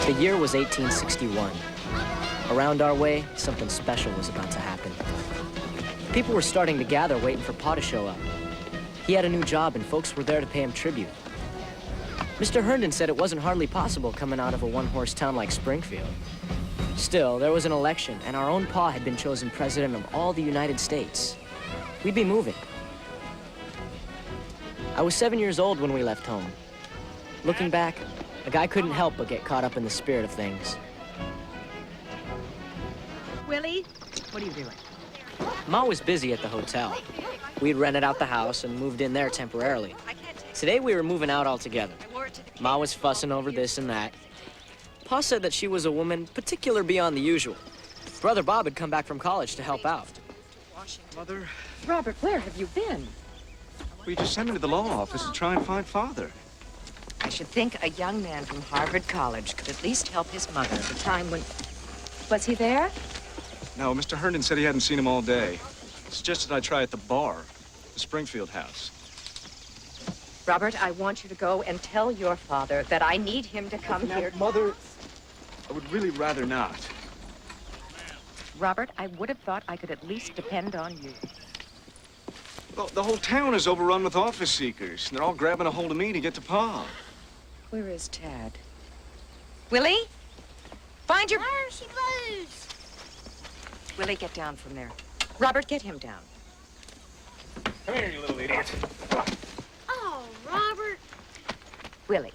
The year was 1861. Around our way, something special was about to happen. People were starting to gather, waiting for Pa to show up. He had a new job, and folks were there to pay him tribute. Mr. Herndon said it wasn't hardly possible coming out of a one-horse town like Springfield. Still, there was an election, and our own Pa had been chosen president of all the United States. We'd be moving. I was 7 years old when we left home. Looking back, a guy couldn't help but get caught up in the spirit of things. Willie, what are you doing? Ma was busy at the hotel. We'd rented out the house and moved in there temporarily. Today we were moving out altogether. Ma was fussing over this and that. Pa said that she was a woman particular beyond the usual. Brother Bob had come back from college to help out. Mother, Robert, where have you been? we just sent me to the law office to try and find Father. I should think a young man from Harvard College could at least help his mother at a time when... Was he there? No, Mr. Herndon said he hadn't seen him all day. Suggested I try at the bar, the Springfield house. Robert, I want you to go and tell your father that I need him to come here. Mother, I would really rather not. Robert, I would have thought I could at least depend on you. Well, the whole town is overrun with office seekers, and they're all grabbing a hold of me to get to Pa. Where is Tad? Willie? Find your... There she goes. Willie, get down from there. Robert, get him down. Come here, you little idiot. Oh, Robert. Willie,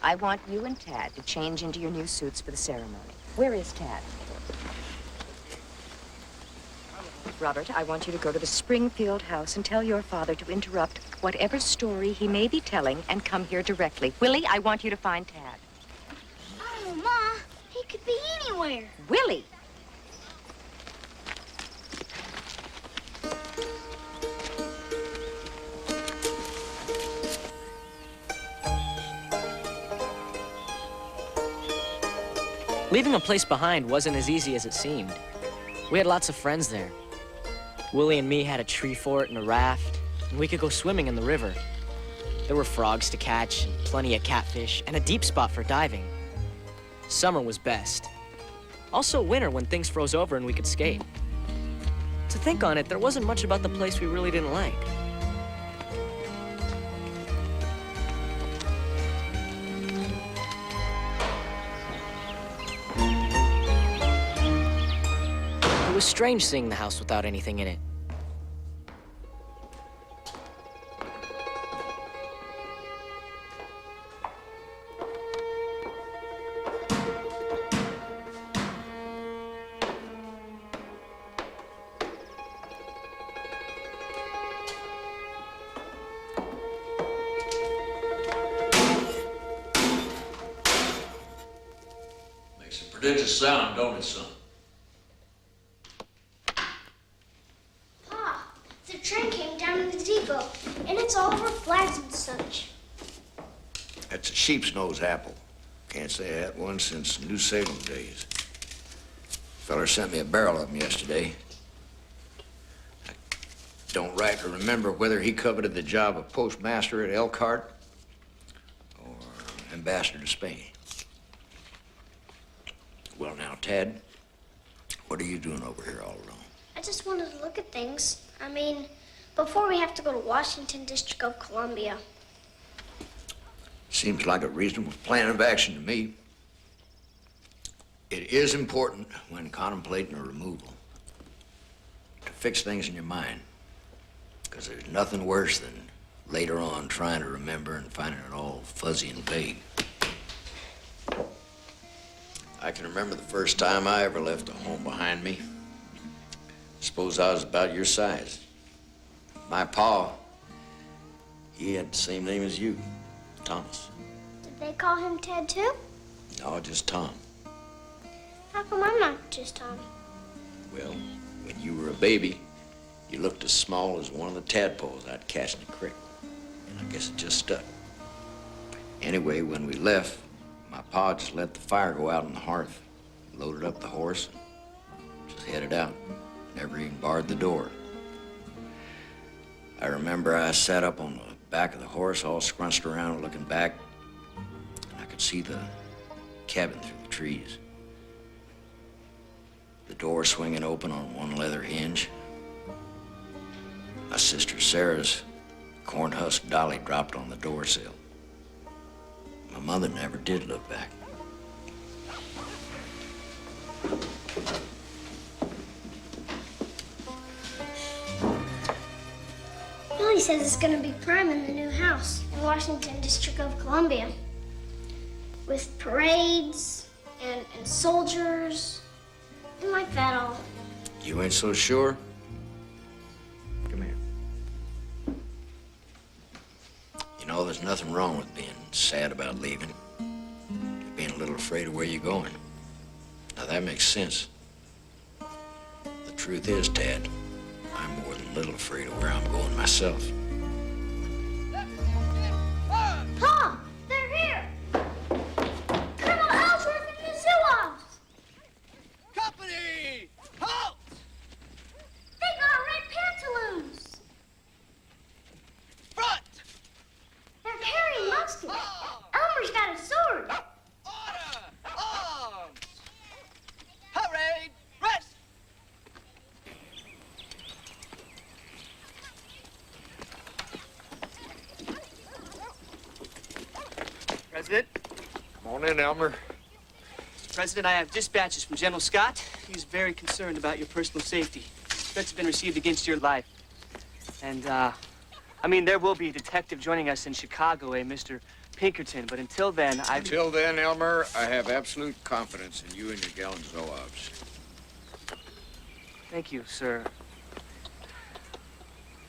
I want you and Tad to change into your new suits for the ceremony. Where is Tad? Robert, I want you to go to the Springfield house and tell your father to interrupt whatever story he may be telling and come here directly. Willie, I want you to find Tad. Oh, Ma, he could be anywhere. Willie! Leaving a place behind wasn't as easy as it seemed. We had lots of friends there. Willie and me had a tree fort and a raft, and we could go swimming in the river. There were frogs to catch, and plenty of catfish, and a deep spot for diving. Summer was best. Also winter when things froze over and we could skate. To think on it, there wasn't much about the place we really didn't like. It was strange seeing the house without anything in it. Makes a prodigious sound, don't it, son? The train came down to the depot, and it's all over flags and such. That's a sheep's nose apple. Can't say I had one since New Salem days. Feller sent me a barrel of them yesterday. I don't rightly remember whether he coveted the job of postmaster at Elkhart or ambassador to Spain. Well, now, Tad, what are you doing over here all alone? I just wanted to look at things. I mean, before we have to go to Washington, District of Columbia. Seems like a reasonable plan of action to me. It is important when contemplating a removal to fix things in your mind, because there's nothing worse than later on trying to remember and finding it all fuzzy and vague. I can remember the first time I ever left a home behind me. Suppose I was about your size. My pa, he had the same name as you, Thomas. Did they call him Ted, too? No, just Tom. How come I'm not just Tommy? Well, when you were a baby, you looked as small as one of the tadpoles I'd catch in the creek. And I guess it just stuck. Anyway, when we left, my pa just let the fire go out on the hearth, loaded up the horse, and just headed out. Never even barred the door. I remember I sat up on the back of the horse, all scrunched around, looking back, and I could see the cabin through the trees. The door swinging open on one leather hinge. My sister Sarah's corn husk dolly dropped on the door sill. My mother never did look back. Willie says it's gonna be prime in the new house in Washington, District of Columbia. With parades and soldiers and like that all. You ain't so sure? Come here. You know, there's nothing wrong with being sad about leaving. Being a little afraid of where you're going. Now, that makes sense. The truth is, Dad, I'm more than a little afraid of where I'm going myself. Pa! They're here! Colonel Ellsworth and the Zoo-Ops! Company! Halt! They got red pantaloons! Front! They're carrying muskets. Elmer's got a sword. Order! Arms! Parade! Rest! President, Come on in, Elmer. President, I have dispatches from General Scott. He's very concerned about your personal safety. Threats have been received against your life. And, there will be a detective joining us in Chicago, Mr. Pinkerton, but until then, Until then, Elmer, I have absolute confidence in you and your gallant Zoobs. Thank you, sir.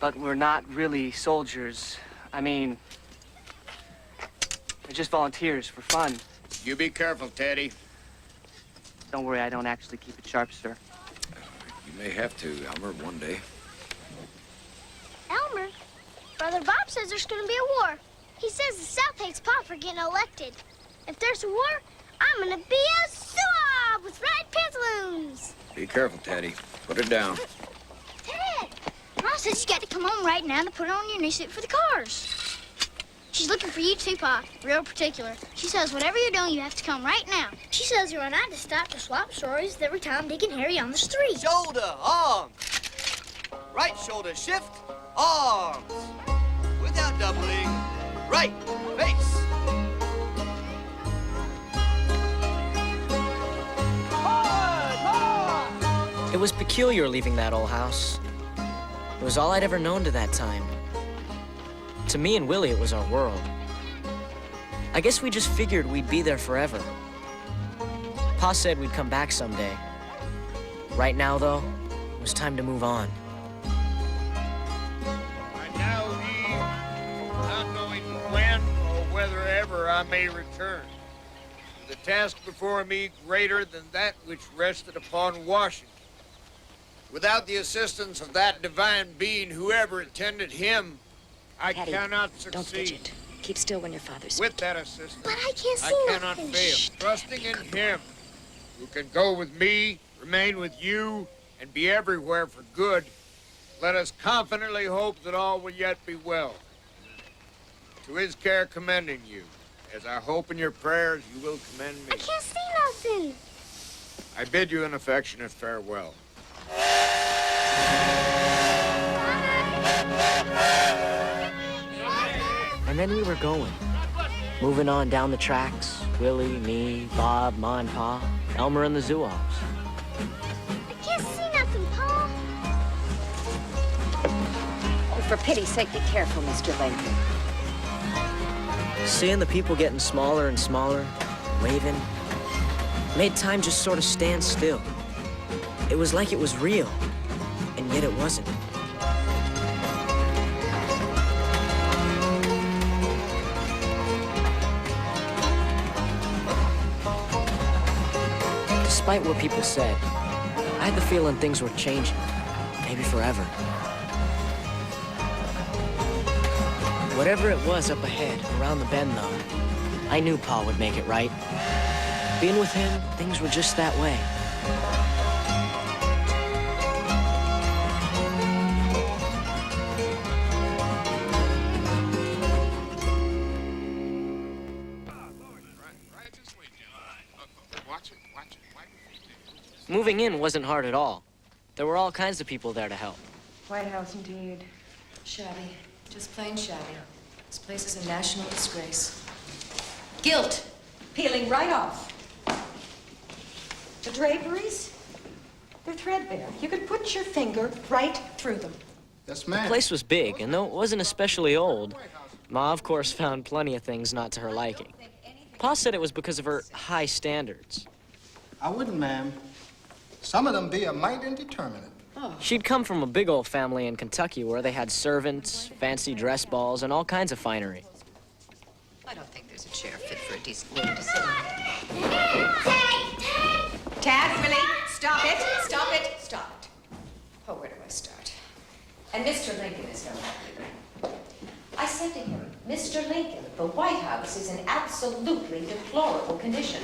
But we're not really soldiers. They're just volunteers for fun. You be careful, Teddy. Don't worry, I don't actually keep it sharp, sir. You may have to, Elmer, one day. Elmer, Brother Bob says there's gonna be a war. He says the South hates Pa for getting elected. If there's a war, I'm gonna be a Zoo-Op with red pantaloons. Be careful, Teddy. Put it down. Ted, Ma says you got to come home right now to put on your new suit for the cars. She's looking for you too, Pa. Real particular. She says whatever you're doing, you have to come right now. She says you and I to stop to swap stories every time Dick and Harry on the street. Shoulder, arms. Right shoulder shift, arms. Without doubling, right, face. It was peculiar leaving that old house. It was all I'd ever known to that time. To me and Willie, it was our world. I guess we just figured we'd be there forever. Pa said we'd come back someday. Right now, though, it was time to move on. I now leave, not knowing when or whether ever I may return. The task before me greater than that which rested upon Washington. Without the assistance of that divine being, whoever attended him, I Patty, cannot don't succeed. fidget. Keep still when your father's... With that assistance, But I can't see I cannot nothing. fail. Shh. Trusting in him, who can go with me, remain with you, and be everywhere for good, let us confidently hope that all will yet be well. To his care commending you, as I hope in your prayers you will commend me. I can't see nothing. I bid you an affectionate farewell. And then we were going. Moving on down the tracks. Willie, me, Bob, Ma and Pa, Elmer and the Zoo-Ops. I can't see nothing, Pa. Oh, for pity's sake, be careful, Mr. Lincoln. Seeing the people getting smaller and smaller, waving, made time just sort of stand still. It was like it was real, and yet it wasn't. Despite what people said, I had the feeling things were changing, maybe forever. Whatever it was up ahead, around the bend though, I knew Pa would make it right. Being with him, things were just that way. What? Moving in wasn't hard at all. There were all kinds of people there to help. White House, indeed. Shabby. Just plain shabby. This place is a national disgrace. Guilt. Peeling right off. The draperies, they're threadbare. You could put your finger right through them. Yes, The ma'am. place was big, and though it wasn't especially old, Ma, of course, found plenty of things not to her liking. Pa said it was because of her high standards. I wouldn't, ma'am. Some of them be a mite indeterminate. She'd come from a big old family in Kentucky where they had servants, fancy dress balls, and all kinds of finery. I don't think there's a chair fit for a decent woman to sit in. Tad, Willie, stop it, stop it, stop it. Oh, where do I start? And Mr. Lincoln is no happy. I said to him, Mr. Lincoln, the White House is in absolutely deplorable condition.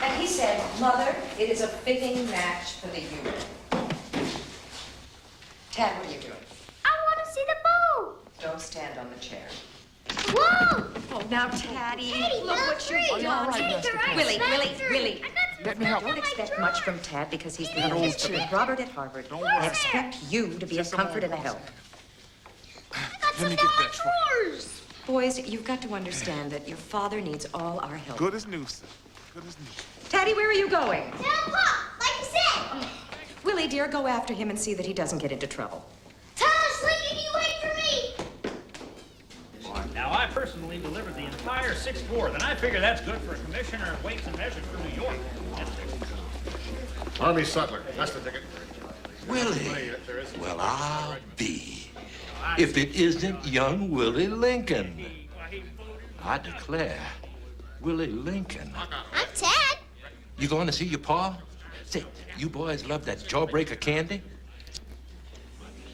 And he said, Mother, it is a fitting match for the unit. Tad, what are you doing? I want to see the bow. Don't stand on the chair. Whoa! Oh, now, Taddy, Teddy, look what you've free. done. Teddy's the right Willie, back Willie, three. Willie. I got some Let me stuff help. in Don't my expect drawer. much from Tad because he's the Yeah. youngest student. Robert at Harvard. I expect you to be a comfort and a help. I got some in my drawers. Boys, you've got to understand that your father needs all our help. Good as new, sir. Good as new. Taddy, where are you going? Tell Pop, like you said. Willie, dear, go after him and see that he doesn't get into trouble. Thomas Lincoln, you wait for me. Now, I personally delivered the entire 6-4, and I figure that's good for a commissioner of weights and measures for New York. Army Sutler. That's the ticket. Willie, well, I'll be. If it isn't young Willie Lincoln. I declare, Willie Lincoln. I'm Tad. You going to see your pa? Say, you boys love that jawbreaker candy?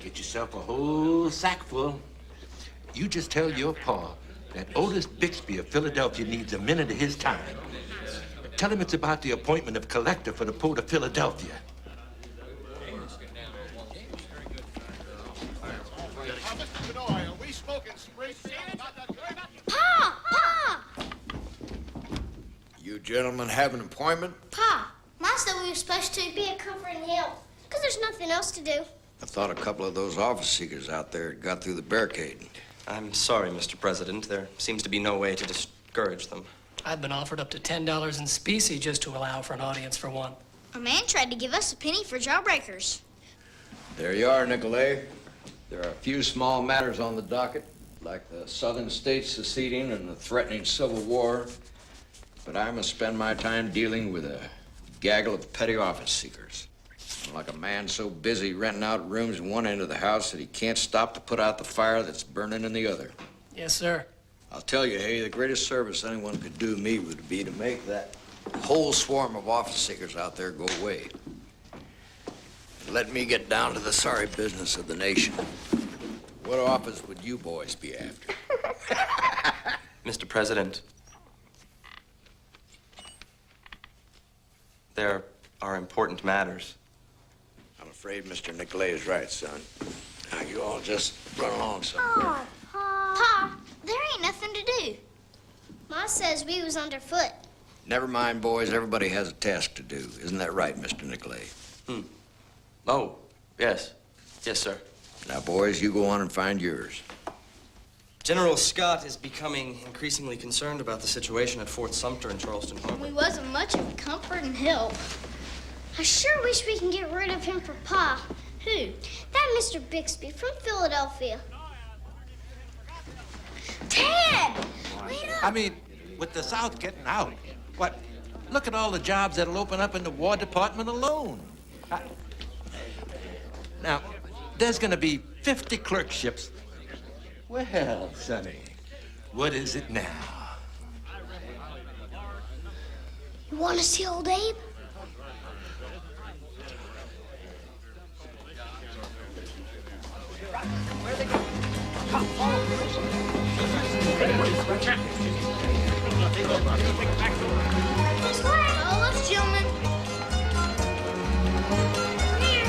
Get yourself a whole sack full. You just tell your pa that Otis Bixby of Philadelphia needs a minute of his time. Tell him it's about the appointment of collector for the Port of Philadelphia. Are we smoking Springfield? Pa! You gentlemen have an appointment? Pa, Ma said we were supposed to be a comfort and help, because there's nothing else to do. I thought a couple of those office seekers out there had got through the barricade. I'm sorry, Mr. President. There seems to be no way to discourage them. I've been offered up to $10 in specie just to allow for an audience for one. A man tried to give us a penny for jawbreakers. There you are, Nicolay. There are a few small matters on the docket, like the southern states seceding and the threatening Civil War. But I must spend my time dealing with a gaggle of petty office seekers. I'm like a man so busy renting out rooms in one end of the house that he can't stop to put out the fire that's burning in the other. Yes, sir. I'll tell you, Hay, the greatest service anyone could do me would be to make that whole swarm of office seekers out there go away. Let me get down to the sorry business of the nation. What office would you boys be after? Mr. President, there are important matters. I'm afraid Mr. Nicolay is right, son. Now, you all just run along somewhere. Pa, there ain't nothing to do. Ma says we was underfoot. Never mind, boys. Everybody has a task to do. Isn't that right, Mr. Nicolay? Oh, yes. Yes, sir. Now, boys, you go on and find yours. General Scott is becoming increasingly concerned about the situation at Fort Sumter in Charleston Harbor. We wasn't much of a comfort and help. I sure wish we can get rid of him for Pa. Who? That Mr. Bixby from Philadelphia. Tad! Wait up! I mean, with the South getting out, what? Look at all the jobs that'll open up in the War Department alone. Now, there's gonna be 50 clerkships. Well, Sonny, what is it now? You want to see old Abe? This way. Oh, let's, gentlemen. Here.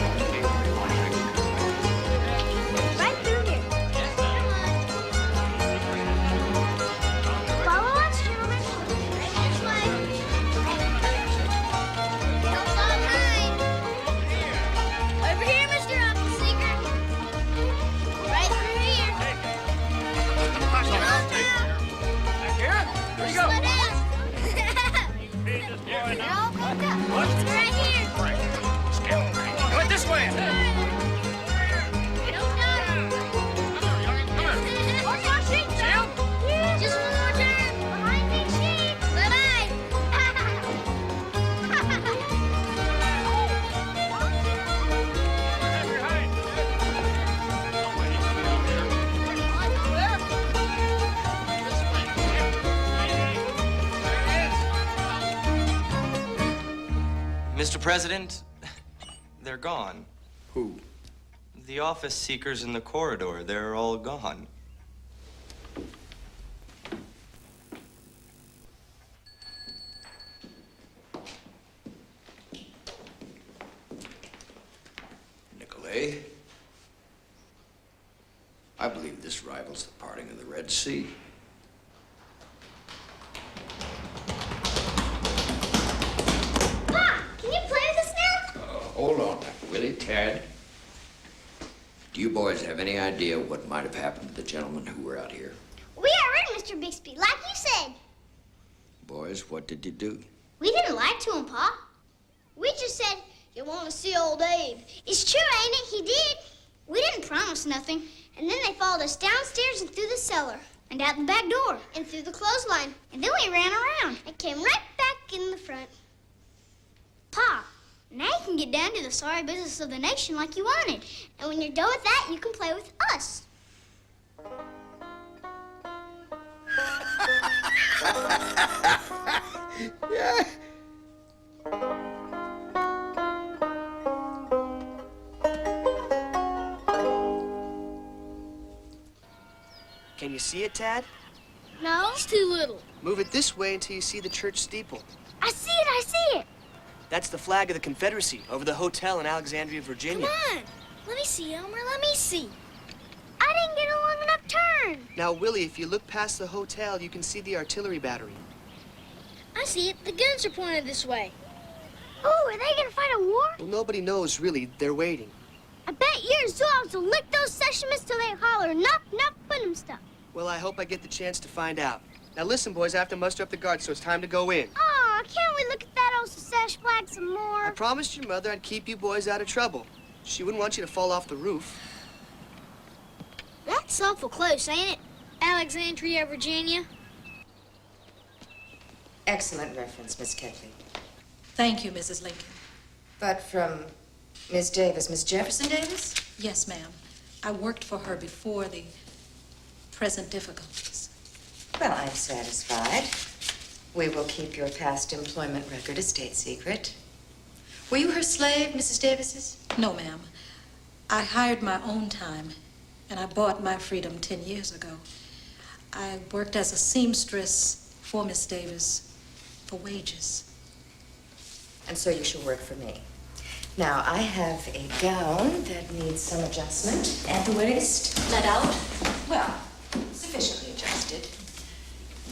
Right through here. Come on. Follow us, gentlemen. This way. Mr. President, they're gone. Who? The office seekers in the corridor, they're all gone. Nicolay, I believe this rivals the parting of the Red Sea. Pa, can you play with us now? Hold on, Willie, Tad. Do you boys have any idea what might have happened to the gentlemen who were out here? We got rid of Mr. Bixby, like you said. Boys, what did you do? We didn't lie to him, Pa. We just said, you want to see old Abe. It's true, ain't it? He did. We didn't promise nothing. And then they followed us downstairs and through the cellar. And out the back door. And through the clothesline. And then we ran around. And came right back in the front. Pa, now you can get down to the sorry business of the nation like you wanted. And when you're done with that, you can play with us. Yeah. Can you see it, Tad? No, it's too little. Move it this way until you see the church steeple. I see it, I see it. That's the flag of the Confederacy over the hotel in Alexandria, Come Virginia. on. Let me see, Elmer, let me see. I didn't get a long enough turn. Now, Willie, if you look past the hotel, you can see the artillery battery. I see it. The guns are pointed this way. Oh, are they gonna fight a war? Well, nobody knows, really. They're waiting. I bet you and Zogs will lick those sessions till they holler, nup, nup, put 'em stuff. Well, I hope I get the chance to find out. Now, listen, boys, I have to muster up the guards, so it's time to go in. Aw, can't we look at that old sesh flag some more? I promised your mother I'd keep you boys out of trouble. She wouldn't want you to fall off the roof. That's awful close, ain't it? Alexandria, Virginia. Excellent reference, Miss Ketley. Thank you, Mrs. Lincoln. But from Miss Davis, Miss Jefferson Davis? Yes, ma'am. I worked for her before the present difficulties. Well, I'm satisfied. We will keep your past employment record a state secret. Were you her slave, Mrs. Davis's? No, ma'am. I hired my own time, and I bought my freedom 10 years ago. I worked as a seamstress for Miss Davis for wages. And so you shall work for me. Now, I have a gown that needs some adjustment, and the waist let out. Well, sufficiently adjusted.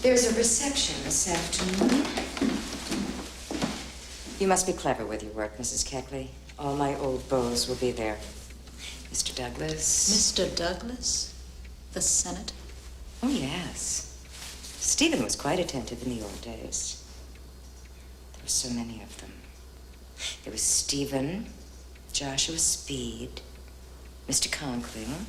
There's a reception this afternoon. You must be clever with your work, Mrs. Ketley. All my old beaux will be there. Mr. Douglas. Mr. Douglas? The Senate? Oh, yes. Stephen was quite attentive in the old days. There were so many of them. There was Stephen, Joshua Speed, Mr. Conkling.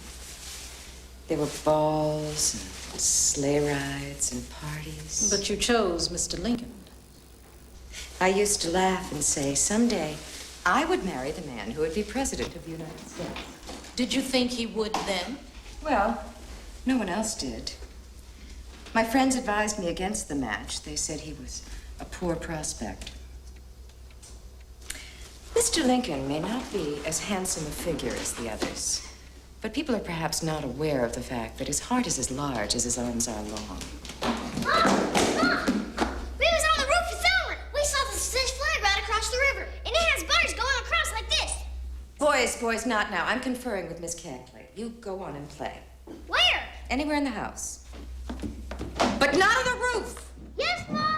There were balls and sleigh rides and parties. But you chose Mr. Lincoln. I used to laugh and say, someday I would marry the man who would be president of the United States. Did you think he would then? Well, no one else did. My friends advised me against the match. They said he was a poor prospect. Mr. Lincoln may not be as handsome a figure as the others, but people are perhaps not aware of the fact that his heart is as large as his arms are long. Mom! We was on the roof with Elmer. We saw the sesh flag right across the river, and it has butters going across like this. Boys, not now. I'm conferring with Miss Ketley. You go on and play. Where? Anywhere in the house. But not on the roof! Yes, Mom.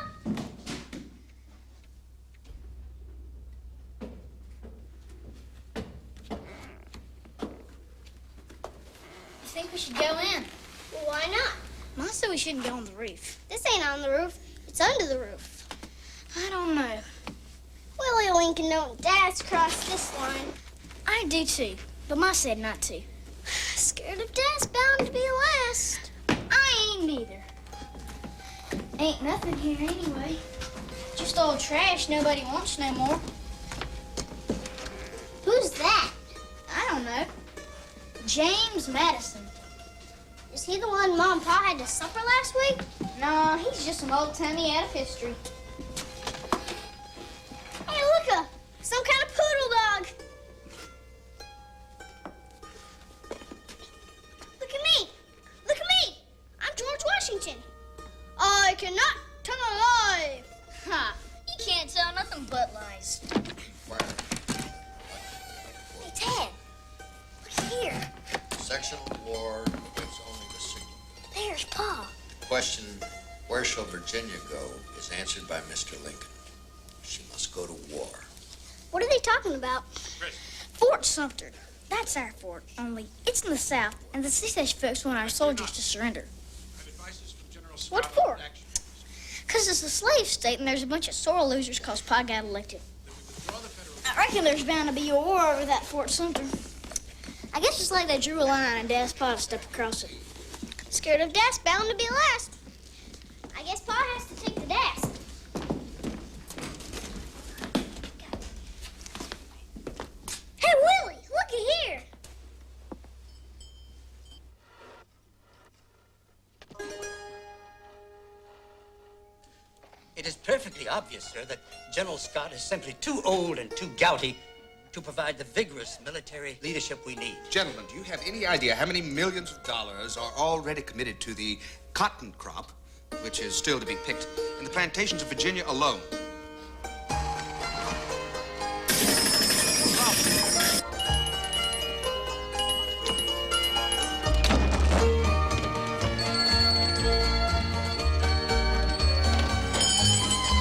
I think we should go in. Well, why not? Mom said we shouldn't go on the roof. This ain't on the roof. It's under the roof. I don't know. Willie Lincoln don't dance across this line. I do too, but Ma said not to. Scared of death's bound to be last. I ain't neither. Ain't nothing here anyway. Just old trash nobody wants no more. Who's that? I don't know. James Madison. Is he the one Mom and Pa had to supper last week? No, he's just an old Tommy out of history. Hey, look, Some butt lies. Hey, Ted. Look here. Sectional war against only the signal. There's Pa. The question, where shall Virginia go, is answered by Mr. Lincoln. She must go to war. What are they talking about? Fort Sumter. That's our fort, only it's in the South, and the secession folks want our soldiers to surrender. What for? Because it's a slave state, and there's a bunch of sore losers because Pa got elected. I reckon there's bound to be a war over that Fort Sumter. I guess it's like they drew a line and Dad's Pa to step across it. Scared of Dad's bound to be last. I guess Pa has to take the Dad's. Hey, Willie, looky here. It is perfectly obvious, sir, that General Scott is simply too old and too gouty to provide the vigorous military leadership we need. Gentlemen, do you have any idea how many millions of dollars are already committed to the cotton crop, which is still to be picked, in the plantations of Virginia alone?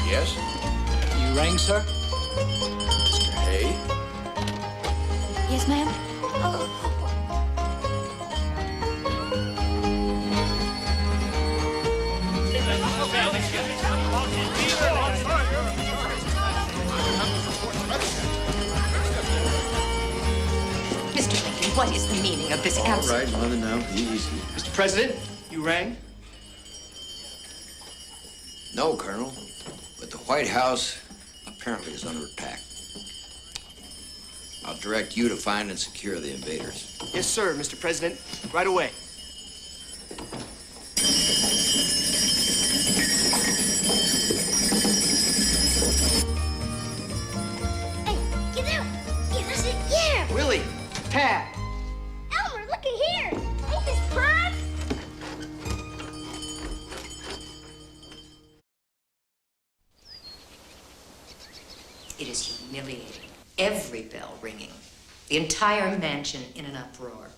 Yes? You rang, sir? Mr. Hay? Yes, ma'am? Mr. Lincoln, what is the meaning of this All absence? right, Mother, now, easy. Mr. President, you rang? No, Colonel, but the White House apparently is under attack. I'll direct you to find and secure the invaders. Yes, sir, Mr. President. Right away. Hey, get out. Yeah, that's it. Yeah. Willie, Pat. Elmer, looky here. Ain't this prime? It is humiliating. Every bell ringing. The entire mansion in an uproar.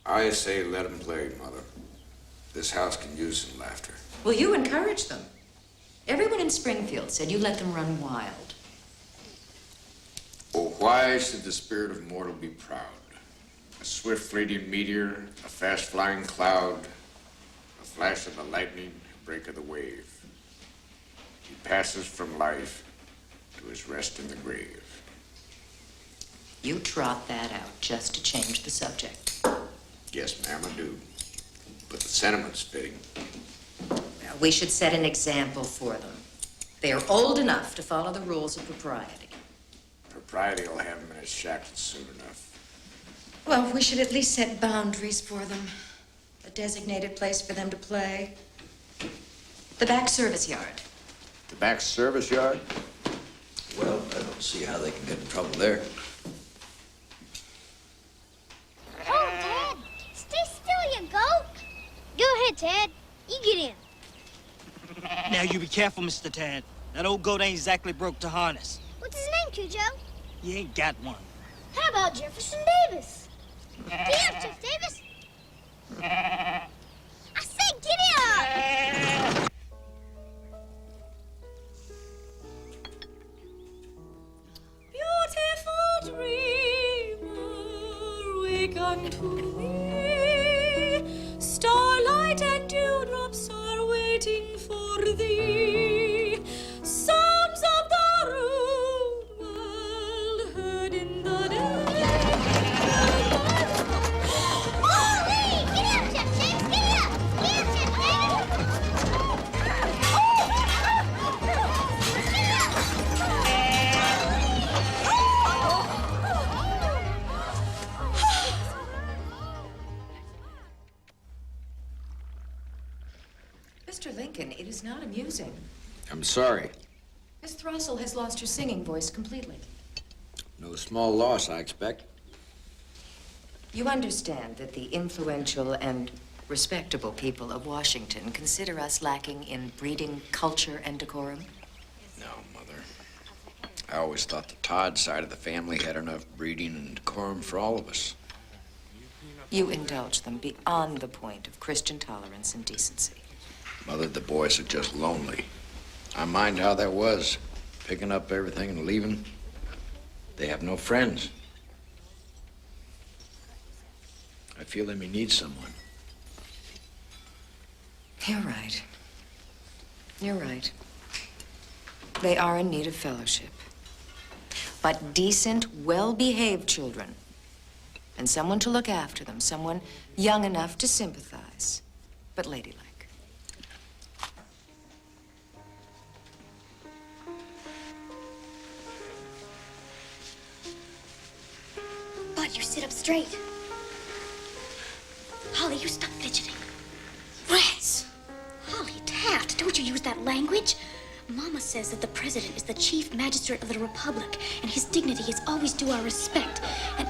I say let them play, Mother. This house can use some laughter. Will you encourage them? Everyone in Springfield said you let them run wild. Oh, why should the spirit of mortal be proud? A swift fleeting meteor, a fast flying cloud, a flash of the lightning, a break of the wave. He passes from life to his rest in the grave. You trot that out just to change the subject. Yes, ma'am, I do. But the sentiment's fitting. Now, we should set an example for them. They are old enough to follow the rules of propriety. Propriety will have him in his shackles soon enough. Well, we should at least set boundaries for them. A designated place for them to play. The back service yard. The back service yard? Well, I don't see how they can get in trouble there. Oh, Dad. Stay still, you goat. Go ahead, Ted. You get in. Now, you be careful, Mr. Tad. That old goat ain't exactly broke to harness. What's his name, Cujo? He ain't got one. How about Jefferson Davis? Get up, Jeff Davis. I said get up. Beautiful dreamer, wake unto me. Starlight and dewdrops are waiting for thee. Sounds of the rude world heard in the day. Ollie! Get up, Jeff Davis. Get up. Get up, Jeff Davis. Mr. Lincoln, it is not amusing. I'm sorry. Miss Throssell has lost her singing voice completely. No small loss, I expect. You understand that the influential and respectable people of Washington consider us lacking in breeding culture and decorum? No, Mother. I always thought the Todd side of the family had enough breeding and decorum for all of us. You indulge them beyond the point of Christian tolerance and decency. Mother, the boys are just lonely. I mind how that was, picking up everything and leaving. They have no friends. I feel they may need someone. You're right. You're right. They are in need of fellowship. But decent, well-behaved children. And someone to look after them. Someone young enough to sympathize, but ladylike. Bud, you sit up straight. Holly, you stop fidgeting. Rats! Holly Taft, don't you use that language. Mama says that the president is the chief magistrate of the republic, and his dignity is always due our respect. And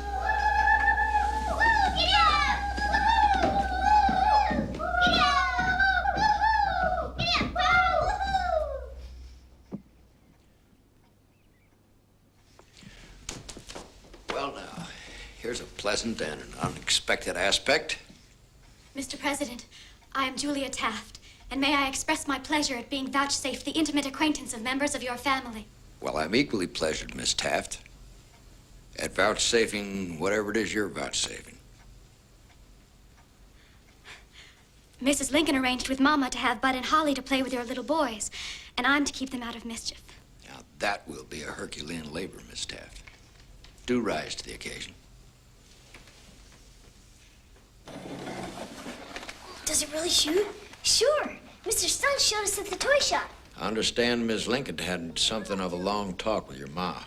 Well, now, here's a pleasant and an unexpected aspect. Mr. President, I am Julia Taft, and may I express my pleasure at being vouchsafed the intimate acquaintance of members of your family. Well, I'm equally pleasured, Miss Taft, at vouchsafing whatever it is you're vouchsafing. Mrs. Lincoln arranged with Mama to have Bud and Holly to play with your little boys, and I'm to keep them out of mischief. Now, that will be a Herculean labor, Miss Taft. Do rise to the occasion. Does it really shoot? Sure. Mr. Sun showed us at the toy shop. I understand Miss Lincoln had something of a long talk with your ma.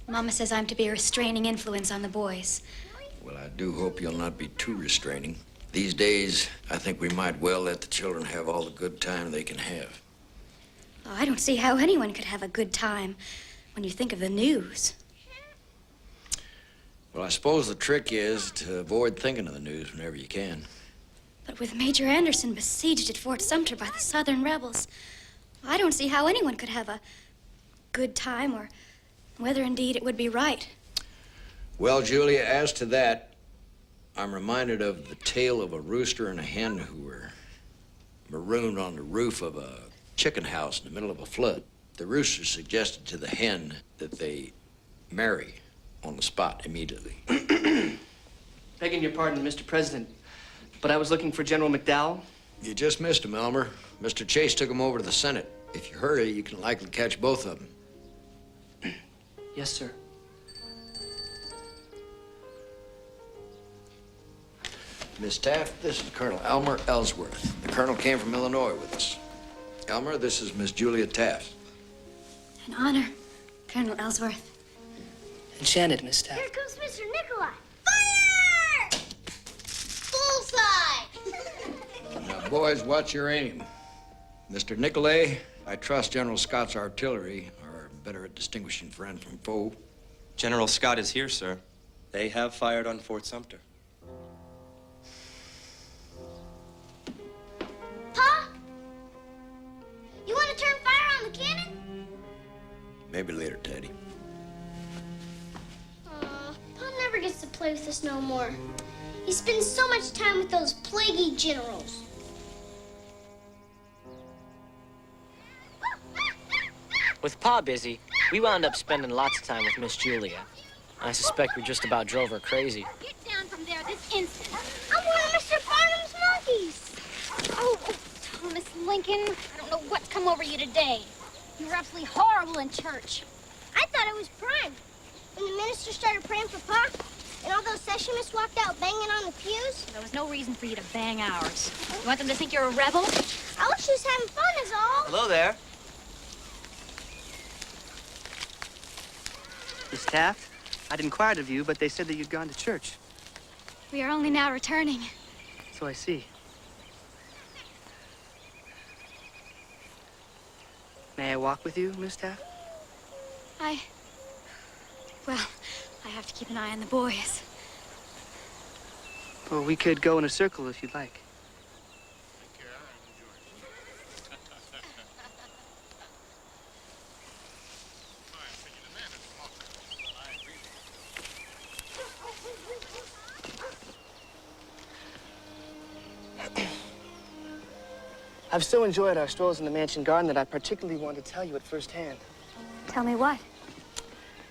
Mama says I'm to be a restraining influence on the boys. Well, I do hope you'll not be too restraining. These days, I think we might well let the children have all the good time they can have. Oh, I don't see how anyone could have a good time when you think of the news. Well, I suppose the trick is to avoid thinking of the news whenever you can. But with Major Anderson besieged at Fort Sumter by the Southern rebels, I don't see how anyone could have a good time or whether indeed it would be right. Well, Julia, as to that, I'm reminded of the tale of a rooster and a hen who were marooned on the roof of a chicken house in the middle of a flood. The rooster suggested to the hen that they marry on the spot immediately. Begging your pardon, Mr. President, but I was looking for General McDowell. You just missed him, Elmer. Mr. Chase took him over to the Senate. If you hurry, you can likely catch both of them. Yes, sir. Miss Taft, this is Colonel Elmer Ellsworth. The colonel came from Illinois with us. Elmer, this is Miss Julia Taft. An honor, Colonel Ellsworth. Enchanted, Miss Taft. Here comes Mr. Nikolai. Fire! Bullseye! Now, boys, watch your aim. Mr. Nicolay, I trust General Scott's artillery are better at distinguishing friend from foe. General Scott is here, sir. They have fired on Fort Sumter. Pa? You want to turn fire on the cannon? Maybe later, Teddy. Pa never gets to play with us no more. He spends so much time with those plaguey generals. With Pa busy, we wound up spending lots of time with Miss Julia. I suspect we just about drove her crazy. Get down from there this instant. I'm one of Mr. Farnham's monkeys. Oh, Thomas Lincoln, I don't know what's come over you today. You were absolutely horrible in church. I thought it was prime. When the minister started praying for Pa, and all those sessionists walked out banging on the pews. There was no reason for you to bang ours. You want them to think you're a rebel? I was just having fun is all. Hello there. Miss Taft, I'd inquired of you, but they said that you'd gone to church. We are only now returning. So I see. May I walk with you, Miss Taft? Well, I have to keep an eye on the boys. Well, we could go in a circle if you'd like. I've so enjoyed our strolls in the mansion garden that I particularly wanted to tell you at first hand. Tell me what?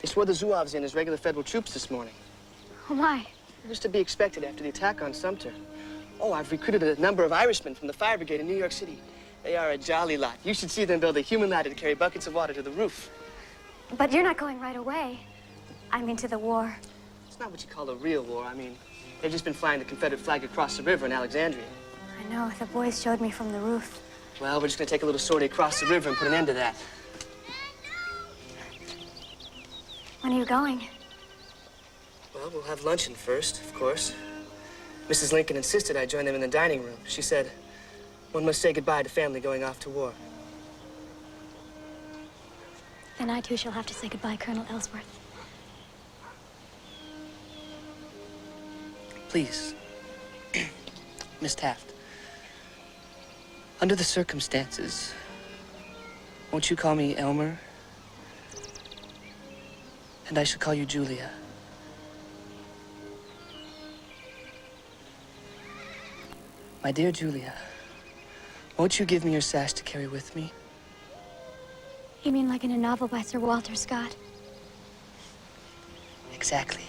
They swore the Zouaves in as regular federal troops this morning. Oh, my. It was to be expected after the attack on Sumter. Oh, I've recruited a number of Irishmen from the fire brigade in New York City. They are a jolly lot. You should see them build a human ladder to carry buckets of water to the roof. But you're not going right away. I mean, to the war. It's not what you call a real war. I mean, they've just been flying the Confederate flag across the river in Alexandria. I know. The boys showed me from the roof. Well, we're just going to take a little sortie across the river and put an end to that. When are you going? Well, we'll have luncheon first, of course. Mrs. Lincoln insisted I join them in the dining room. She said, one must say goodbye to family going off to war. Then I, too, shall have to say goodbye, Colonel Ellsworth. Please, Miss Taft, under the circumstances, won't you call me Elmer? And I shall call you Julia. My dear Julia, won't you give me your sash to carry with me? You mean like in a novel by Sir Walter Scott? Exactly.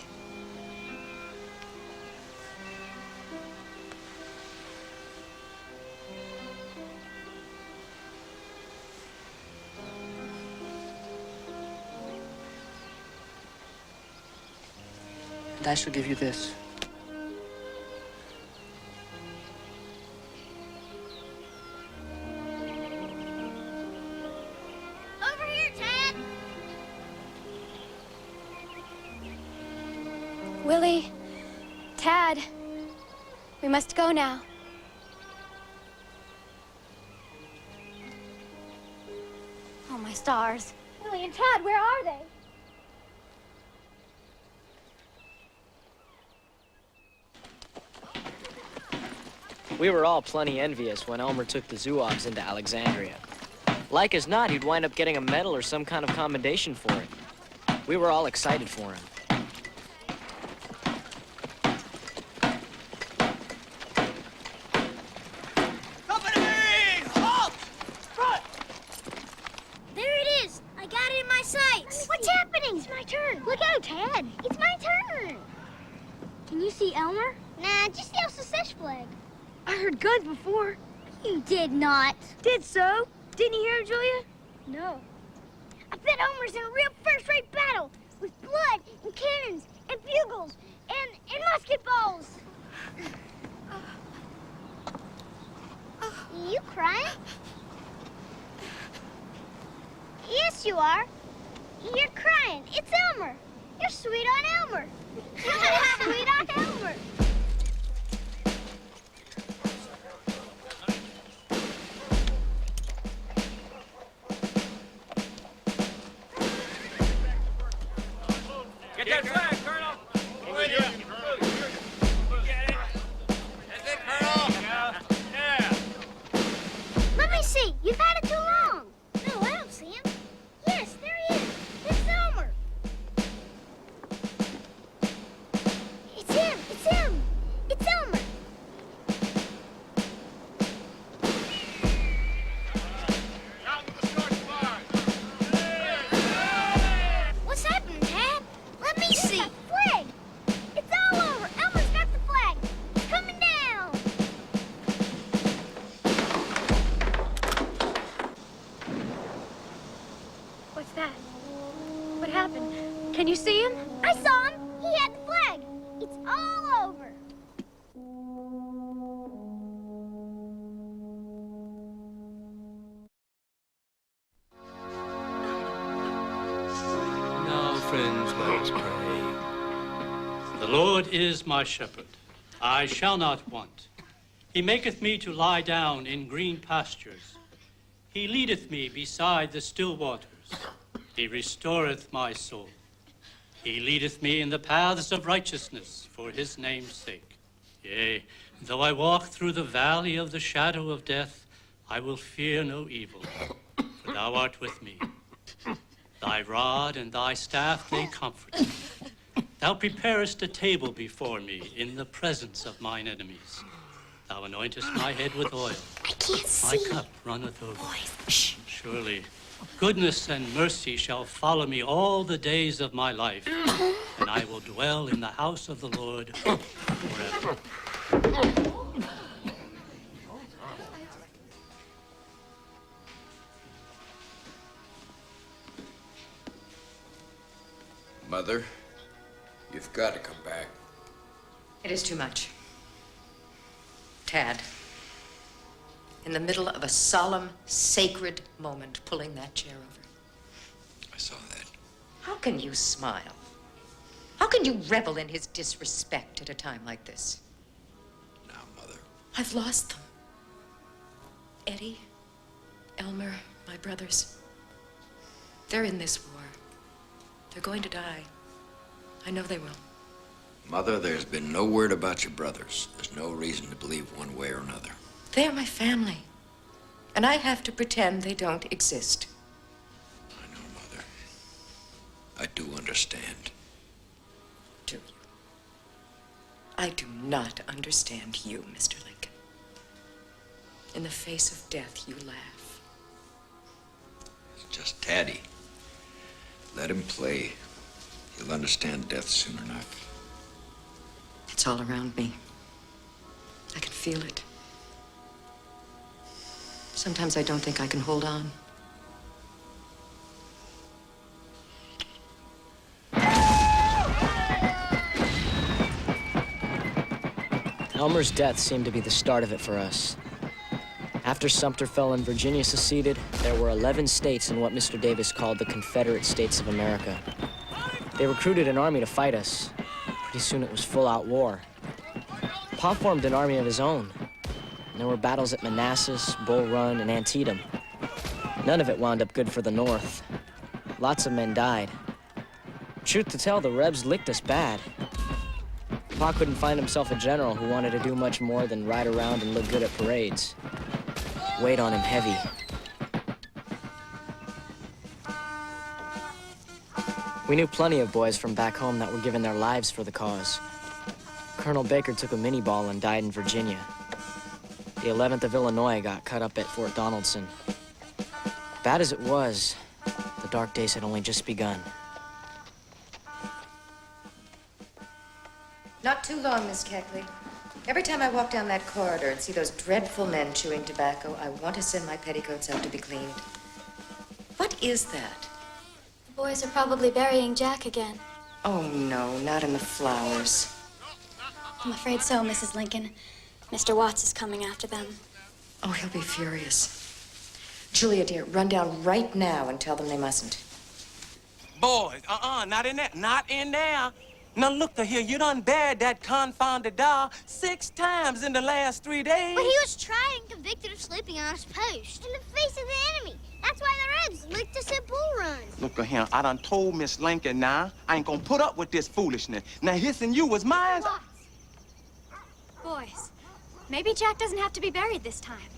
And I shall give you this. Over here, Tad! Willie, Tad, we must go now. Oh, my stars. Willie and Tad, where are they? We were all plenty envious when Elmer took the Zouaves into Alexandria. Like as not, he'd wind up getting a medal or some kind of commendation for it. We were all excited for him. Company! Halt! Front! There it is. I got it in my sights. What's happening? It's my turn. Look out, Tad. It's my turn. Can you see Elmer? Nah, just the Solace flag. I heard guns before. You did not. Did so? Didn't you hear him, Julia? No. I bet Elmer's in a real first-rate battle with blood and cannons and bugles and musket balls. You crying? Yes, you are. You're crying. It's Elmer. You're sweet on Elmer. You're sweet on Elmer. Get that flag, Colonel! Over here. Get it? That's it, Colonel! Yeah. Let me see. You've had it too long. No, I don't see him. Yes, there he is. It's Elmer. It's him. It's him. It's Elmer. Out with the start fire. What's happening, Tad? Let me see. Flag. It's all over. Elmer's got the flag. It's coming down. What's that? What happened? Can you see him? I saw him. He had the flag. It's all over. Now, friends, let us pray. The Lord is my shepherd. I shall not want. He maketh me to lie down in green pastures. He leadeth me beside the still waters. He restoreth my soul. He leadeth me in the paths of righteousness for his name's sake. Yea, though I walk through the valley of the shadow of death, I will fear no evil, for thou art with me. Thy rod and thy staff, they comfort me. Thou preparest a table before me in the presence of mine enemies. Thou anointest my head with oil. I can't My see. cup runneth over. Boys, shh. Surely, goodness and mercy shall follow me all the days of my life, and I will dwell in the house of the Lord forever. Mother, you've got to come back. It is too much. Tad, in the middle of a solemn, sacred moment, pulling that chair over. I saw that. How can you smile? How can you revel in his disrespect at a time like this? Now, Mother. I've lost them. Eddie, Elmer, my brothers. They're in this war. They're going to die. I know they will. Mother, there's been no word about your brothers. There's no reason to believe one way or another. They're my family. And I have to pretend they don't exist. I know, Mother. I do understand. Do you? I do not understand you, Mr. Lincoln. In the face of death, you laugh. It's just Taddy. Let him play. He'll understand death soon enough. It's all around me. I can feel it. Sometimes I don't think I can hold on. Elmer's death seemed to be the start of it for us. After Sumter fell and Virginia seceded, there were 11 states in what Mr. Davis called the Confederate States of America. They recruited an army to fight us. Pretty soon it was full-out war. Pa formed an army of his own. And there were battles at Manassas, Bull Run, and Antietam. None of it wound up good for the North. Lots of men died. Truth to tell, the Rebs licked us bad. Pa couldn't find himself a general who wanted to do much more than ride around and look good at parades. Weighed on him heavy. We knew plenty of boys from back home that were giving their lives for the cause. Colonel Baker took a mini-ball and died in Virginia. The 11th of Illinois got cut up at Fort Donaldson. Bad as it was, the dark days had only just begun. Not too long, Miss Keckley. Every time I walk down that corridor and see those dreadful men chewing tobacco, I want to send my petticoats out to be cleaned. What is that? The boys are probably burying Jack again. Oh, no, not in the flowers. I'm afraid so, Mrs. Lincoln. Mr. Watts is coming after them. Oh, he'll be furious. Julia, dear, run down right now and tell them they mustn't. Boys, not in there. Not in there. Now, look to here. You done buried that confounded doll 6 times in the last 3 days. But he was tried and convicted of sleeping on his post. In the face of the enemy. That's why the Rebs licked us at Bull Run. Look to here. I done told Miss Lincoln now. I ain't gonna put up with this foolishness. Now, hissing you was mine. Boys, maybe Jack doesn't have to be buried this time.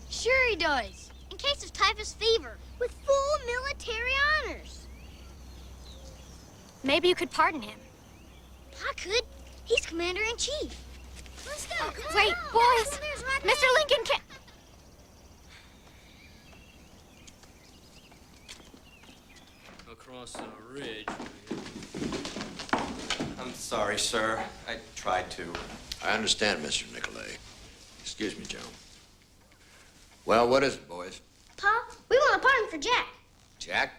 Sure he does. In case of typhus fever, with full military honors. Maybe you could pardon him. I could. He's commander-in-chief. Let's go. Wait, boys. Mr. Lincoln can't... Across the ridge. I'm sorry, sir. I tried to. I understand, Mr. Nicolay. Excuse me, Joe. Well, what is it, boys? Pa, we want a pardon for Jack. Jack?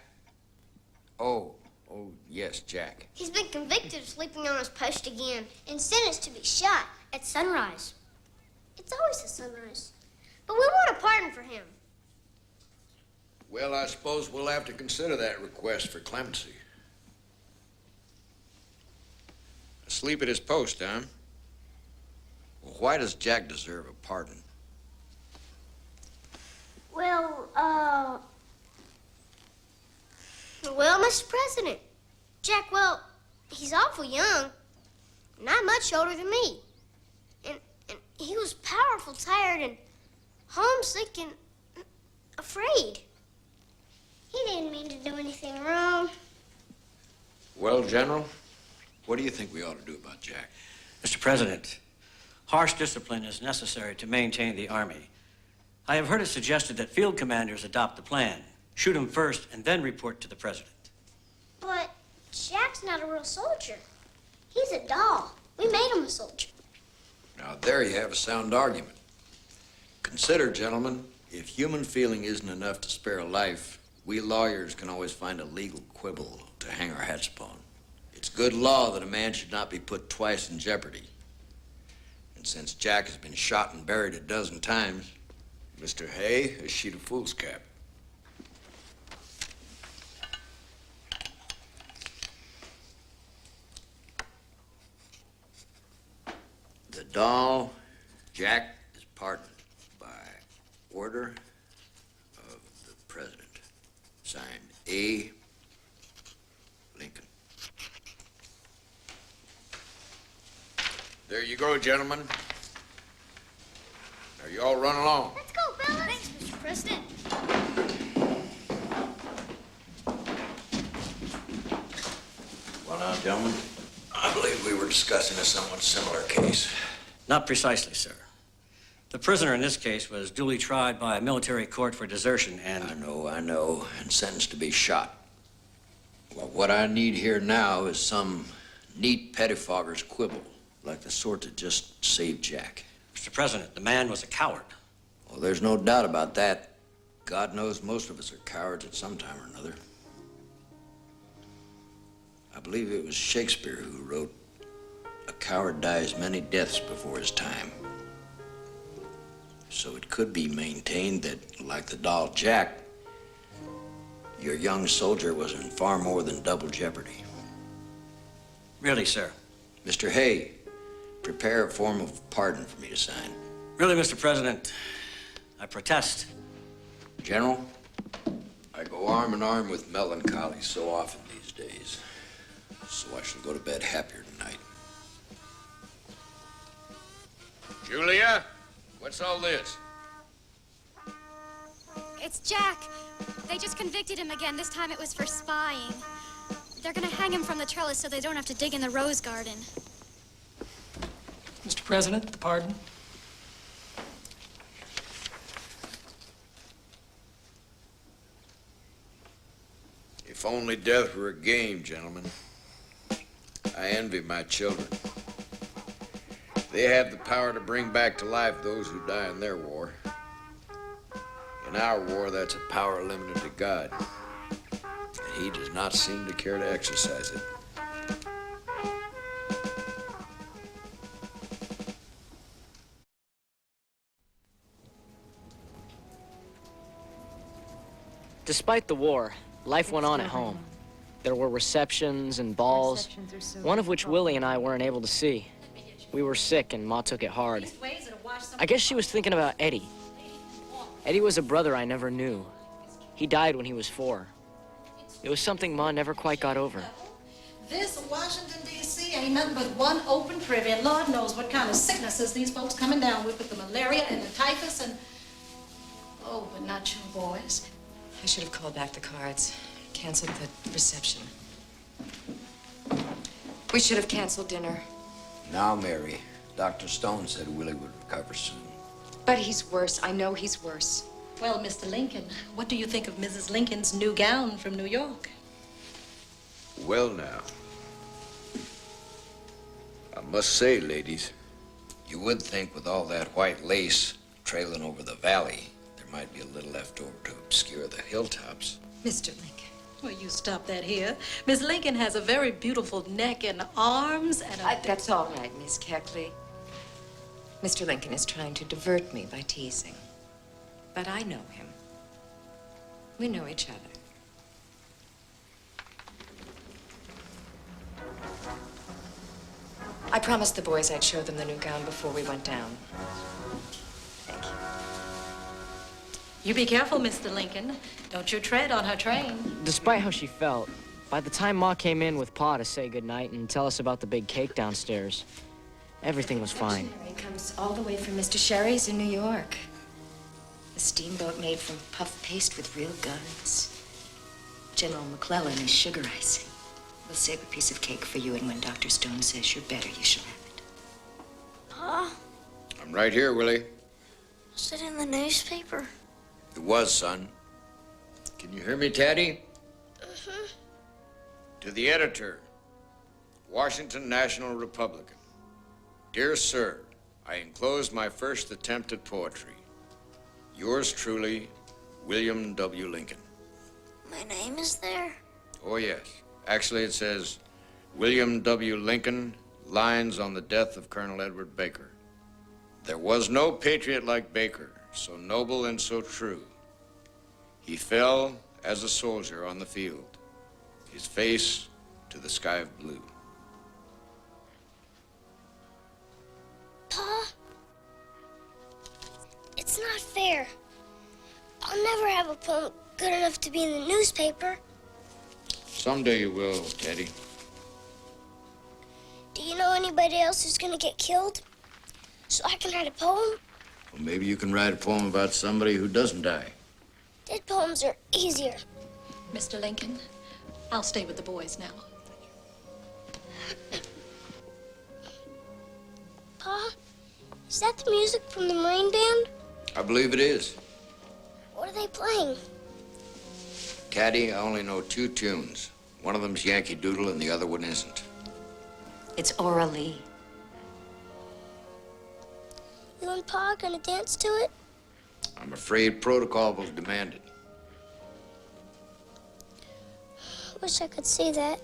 Oh, yes, Jack. He's been convicted of sleeping on his post again and sentenced to be shot at sunrise. It's always at sunrise. But we want a pardon for him. Well, I suppose we'll have to consider that request for clemency. Asleep at his post, huh? Well, why does Jack deserve a pardon? Well, Mr. President, Jack, well, he's awful young, not much older than me. And he was powerful tired and homesick and afraid. He didn't mean to do anything wrong. Well, General, what do you think we ought to do about Jack? Mr. President, Harsh discipline is necessary to maintain the Army. I have heard it suggested that field commanders adopt the plan. Shoot him first and then report to the president. But Jack's not a real soldier. He's a doll. We made him a soldier. Now, there you have a sound argument. Consider, gentlemen, if human feeling isn't enough to spare a life, we lawyers can always find a legal quibble to hang our hats upon. It's good law that a man should not be put twice in jeopardy. And since Jack has been shot and buried a dozen times, Mr. Hay has sheet of foolscap. The doll, Jack, is pardoned by order of the president. Signed, A. Lincoln. There you go, gentlemen. Now you all run along. Let's go, Bella. Thanks, Mr. President. Well, now, gentlemen, I believe we were discussing a somewhat similar case. Not precisely, sir. The prisoner in this case was duly tried by a military court for desertion and... I know, and sentenced to be shot. Well, what I need here now is some neat pettifogger's quibble, like the sort that just saved Jack. Mr. President, the man was a coward. Well, there's no doubt about that. God knows most of us are cowards at some time or another. I believe it was Shakespeare who wrote, "A coward dies many deaths before his time." So it could be maintained that, like the doll Jack, your young soldier was in far more than double jeopardy. Really, sir? Mr. Hay, prepare a form of pardon for me to sign. Really, Mr. President, I protest. General, I go arm in arm with melancholy so often these days, so I shall go to bed happier tonight. Julia, what's all this? It's Jack. They just convicted him again. This time it was for spying. They're gonna hang him from the trellis so they don't have to dig in the rose garden. Mr. President, the pardon. If only death were a game, gentlemen. I envy my children. They have the power to bring back to life those who die in their war. In our war, that's a power limited to God. And he does not seem to care to exercise it. Despite the war, life went on at home. There were receptions and balls, one of which Willie and I weren't able to see. We were sick and Ma took it hard. I guess she was thinking about Eddie. Eddie was a brother I never knew. He died when he was 4. It was something Ma never quite got over. This Washington, D.C. ain't nothing but one open privy, and Lord knows what kind of sicknesses these folks coming down with the malaria and the typhus and... Oh, but not you boys. I should have called back the cards, canceled the reception. We should have canceled dinner. Now, Mary, Dr. Stone said Willie would recover soon. But he's worse. I know he's worse. Well, Mr. Lincoln, what do you think of Mrs. Lincoln's new gown from New York? Well, now, I must say, ladies, you would think with all that white lace trailing over the valley, there might be a little left over to obscure the hilltops. Mr. Lincoln. Well, you stop that here. Miss Lincoln has a very beautiful neck and arms and a... That's all right, Miss Keckley. Mr. Lincoln is trying to divert me by teasing. But I know him. We know each other. I promised the boys I'd show them the new gown before we went down. Thank you. You be careful, Mr. Lincoln. Don't you tread on her train. Despite how she felt, by the time Ma came in with Pa to say goodnight and tell us about the big cake downstairs, everything was fine. It comes all the way from Mr. Sherry's in New York. A steamboat made from puff paste with real guns. General McClellan is sugar icing. We'll save a piece of cake for you, and when Dr. Stone says you're better, you shall have it. Pa, I'm right here, Willie. Was it in the newspaper? It was, son. Can you hear me, Taddy? Mm-hmm. To the editor, Washington National Republican. Dear sir, I enclose my first attempt at poetry. Yours truly, William W. Lincoln. My name is there? Oh, yes. Actually, it says, William W. Lincoln, lines on the death of Colonel Edward Baker. There was no patriot like Baker, so noble and so true. He fell as a soldier on the field, his face to the sky of blue. Pa, it's not fair. I'll never have a poem good enough to be in the newspaper. Someday you will, Teddy. Do you know anybody else who's gonna get killed? So I can write a poem? Well, maybe you can write a poem about somebody who doesn't die. Dead poems are easier. Mr. Lincoln, I'll stay with the boys now. Pa, is that the music from the Marine Band? I believe it is. What are they playing? Caddy, I only know 2 tunes. One of them's Yankee Doodle and the other one isn't. It's Aura Lee. You and Pa gonna dance to it? I'm afraid protocol will demand it. Wish I could see that.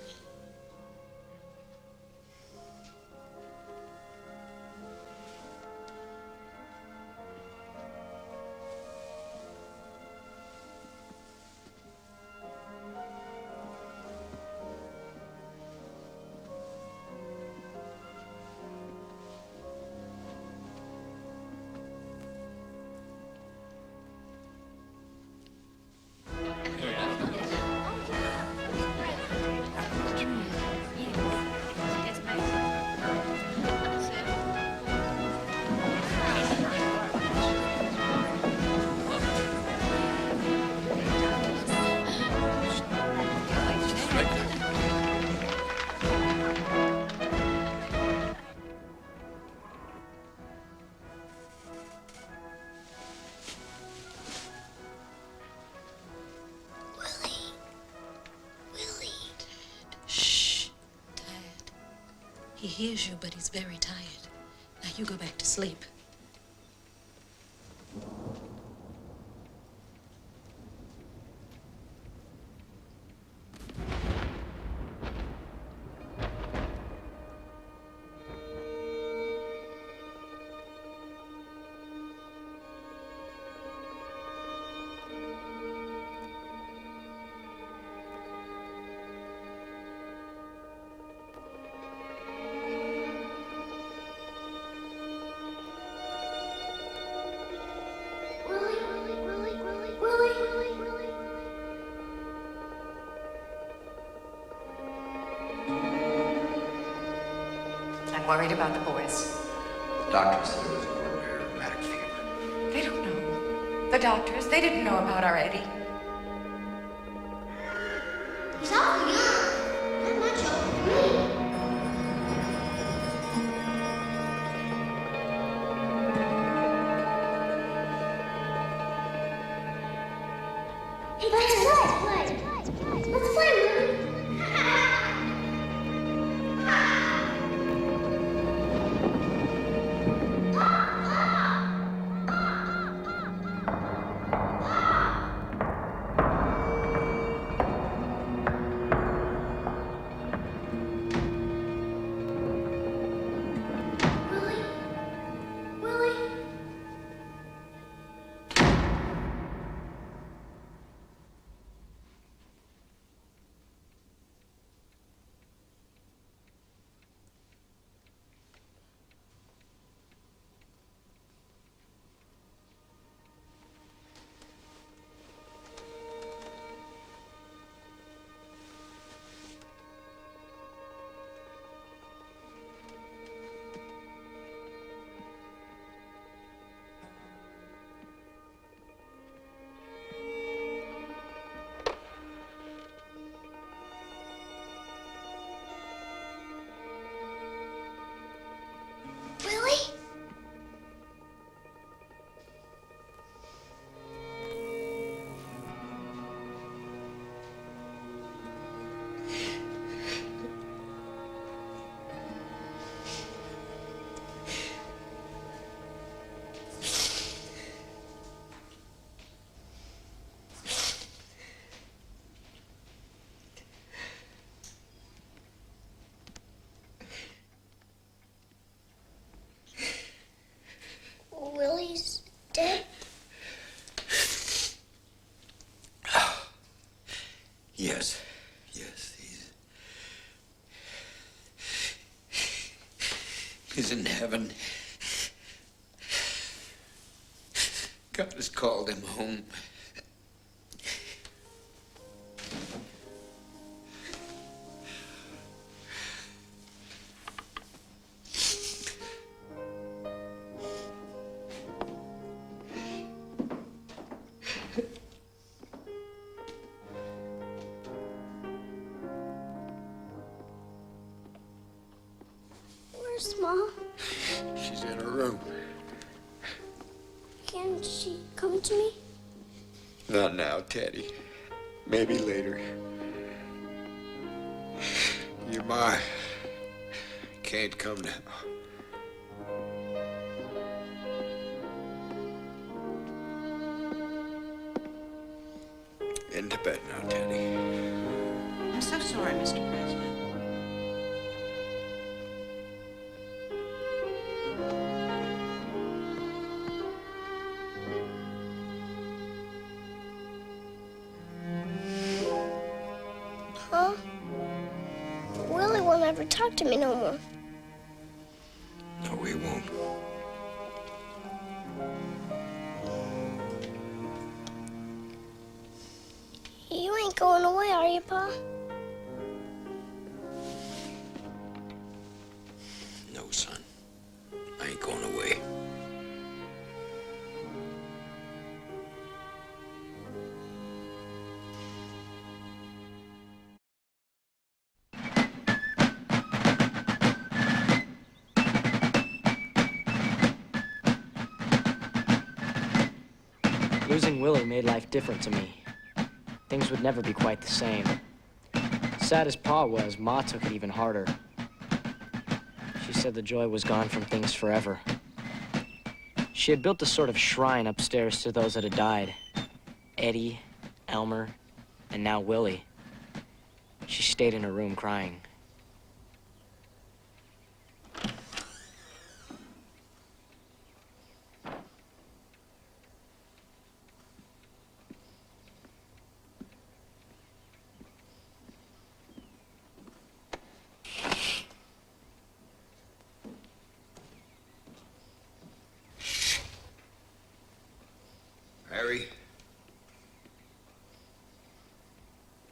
He hears you, but he's very tired. Now you go back to sleep. I'm worried about the boys. The doctor said it was an ordinary rheumatic fever. They don't know. The doctors, they didn't know about our Eddie. He's awful young. Not much older than me. Hey, let's play. Let's play, Willie. is in heaven. God has called him home. Where's Mom? She's in her room. Can she come to me? Not now, Teddy. Maybe later. Your ma can't come now. Into bed now, Teddy. I'm so sorry, Mr. President. Huh? Willie won't ever talk to me no more. No, he won't. You ain't going away, are you, Pa? No, son. I ain't going away. Losing Willie made life different to me. Things would never be quite the same. Sad as Pa was, Ma took it even harder. She said the joy was gone from things forever. She had built a sort of shrine upstairs to those that had died. Eddie, Elmer, and now Willie. She stayed in her room crying.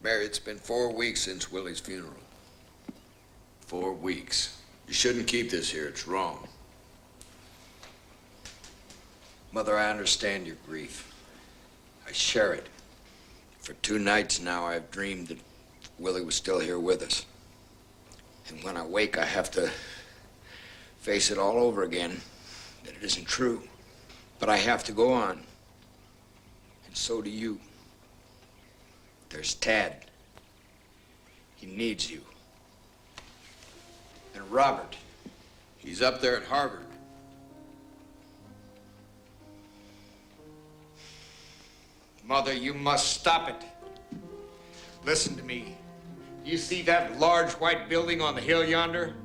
Mary, it's been 4 weeks since Willie's funeral. 4 weeks. You shouldn't keep this here. It's wrong. Mother, I understand your grief. I share it. For 2 nights now, I've dreamed that Willie was still here with us. And when I wake, I have to face it all over again, that it isn't true. But I have to go on. And so do you. There's Tad. He needs you. And Robert. He's up there at Harvard. Mother, you must stop it. Listen to me. You see that large white building on the hill yonder?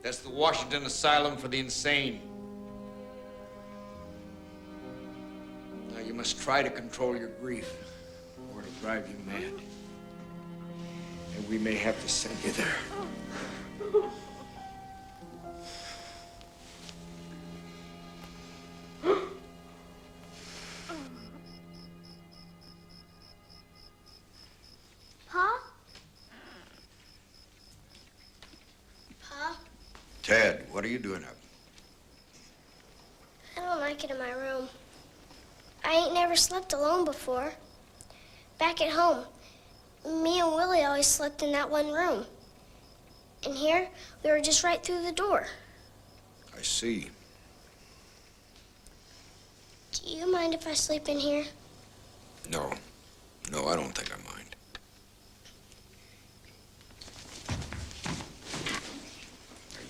That's the Washington Asylum for the Insane. Now, you must try to control your grief, or it'll drive you mad. And we may have to send you there. Pa? Pa? Ted, what are you doing up? I don't like it in my room. I ain't never slept alone before. Back at home, me and Willie always slept in that one room. And here, we were just right through the door. I see. Do you mind if I sleep in here? No. No, I don't think I mind.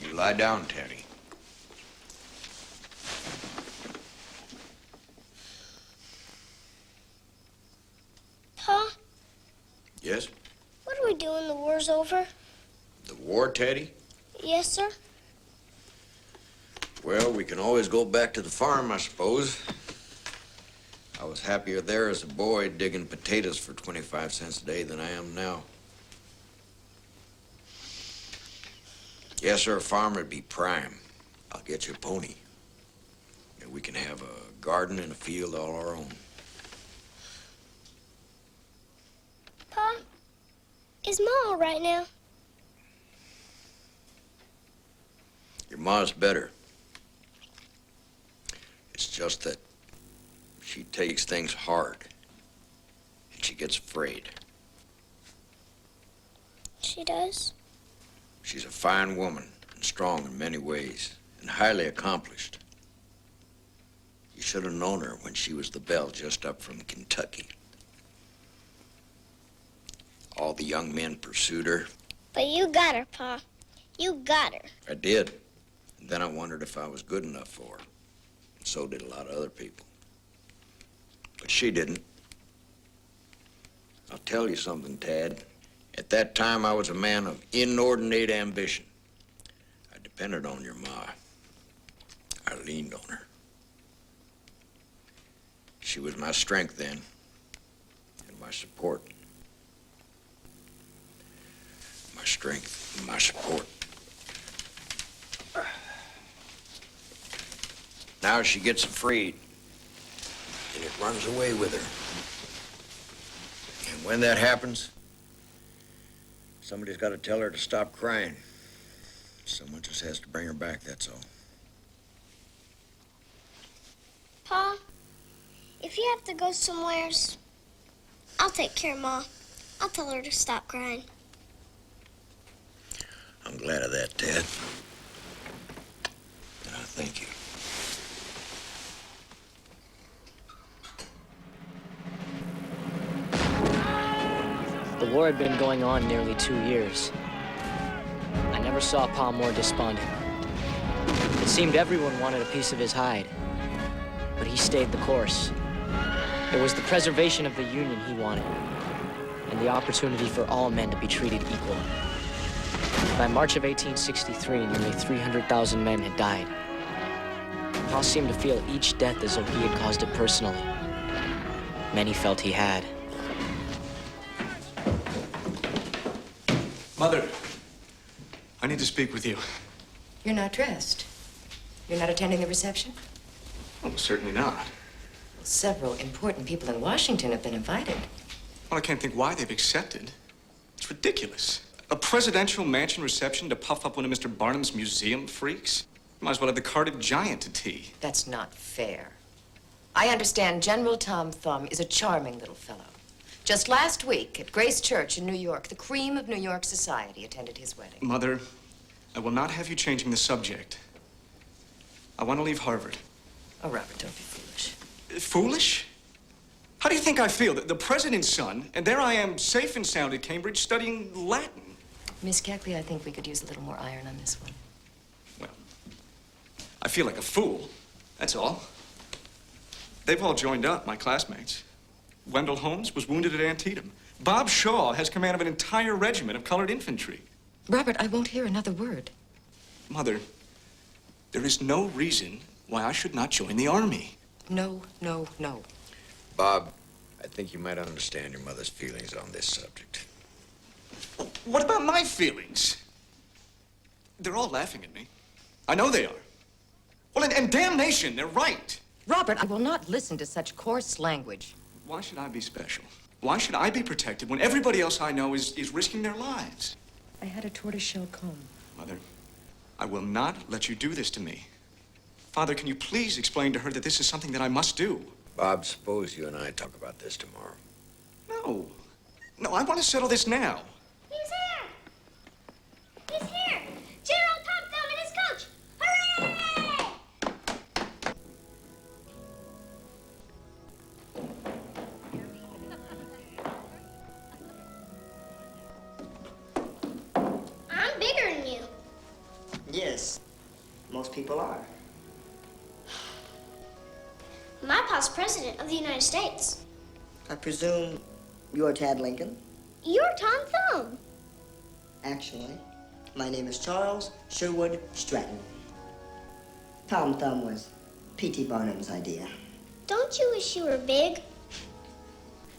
You lie down, Teddy. Pa? Yes? What do we do when the war's over? The war, Teddy? Yes, sir. Well, we can always go back to the farm, I suppose. I was happier there as a boy digging potatoes for 25 cents a day than I am now. Yes, sir, farmer, it'd be prime. I'll get you a pony. And we can have a garden and a field all our own. Pa, is Ma all right now? Your ma's better. It's just that she takes things hard. And she gets afraid. She does? She's a fine woman and strong in many ways and highly accomplished. You should have known her when she was the belle just up from Kentucky. All the young men pursued her. But you got her, Pa. You got her. I did. And then I wondered if I was good enough for her. And so did a lot of other people. But she didn't. I'll tell you something, Tad. At that time, I was a man of inordinate ambition. I depended on your ma. I leaned on her. She was my strength then, and my support. My strength and my support. Now she gets afraid, and it runs away with her. And when that happens, somebody's got to tell her to stop crying. Someone just has to bring her back, that's all. Pa, if you have to go somewheres, I'll take care of Ma. I'll tell her to stop crying. I'm glad of that, Ted. And I thank you. The war had been going on nearly 2 years. I never saw Pa more despondent. It seemed everyone wanted a piece of his hide, but he stayed the course. It was the preservation of the Union he wanted, and the opportunity for all men to be treated equal. By March of 1863, nearly 300,000 men had died. Pa seemed to feel each death as though he had caused it personally. Many felt he had. Mother, I need to speak with you. You're not dressed. You're not attending the reception? Oh, certainly not. Several important people in Washington have been invited. Well, I can't think why they've accepted. It's ridiculous. A presidential mansion reception to puff up one of Mr. Barnum's museum freaks? Might as well have the Cardiff Giant to tea. That's not fair. I understand General Tom Thumb is a charming little fellow. Just last week at Grace Church in New York, the cream of New York society attended his wedding. Mother, I will not have you changing the subject. I want to leave Harvard. Oh, Robert, don't be foolish. Foolish? How do you think I feel? The president's son, and there I am, safe and sound at Cambridge, studying Latin. Miss Keckley, I think we could use a little more iron on this one. Well, I feel like a fool, that's all. They've all joined up, my classmates. Wendell Holmes was wounded at Antietam. Bob Shaw has command of an entire regiment of colored infantry. Robert, I won't hear another word. Mother, there is no reason why I should not join the Army. No, no, no. Bob, I think you might understand your mother's feelings on this subject. What about my feelings? They're all laughing at me. I know they are. Well, and damnation, they're right. Robert, I will not listen to such coarse language. Why should I be special? Why should I be protected when everybody else I know is risking their lives? I had a tortoiseshell comb. Mother, I will not let you do this to me. Father, can you please explain to her that this is something that I must do? Bob, suppose you and I talk about this tomorrow. No. No, I want to settle this now. He's here! He's here! General Tom Thumb and his coach! Hooray! I'm bigger than you. Yes, most people are. My pa's president of the United States. I presume you're Tad Lincoln? You're Tom Thumb. Actually, my name is Charles Sherwood Stratton. Tom Thumb was P.T. Barnum's idea. Don't you wish you were big?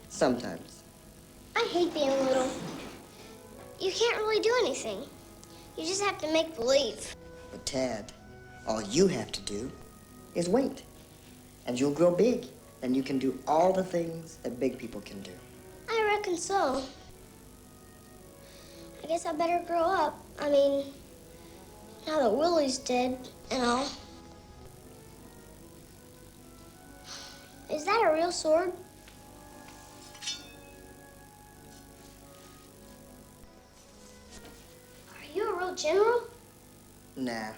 Sometimes. I hate being little. You can't really do anything. You just have to make believe. But Tad, all you have to do is wait. And you'll grow big. And you can do all the things that big people can do. I reckon so. I guess I better grow up. I mean, now that Willie's dead and all. Is that a real sword? Are you a real general? Nah.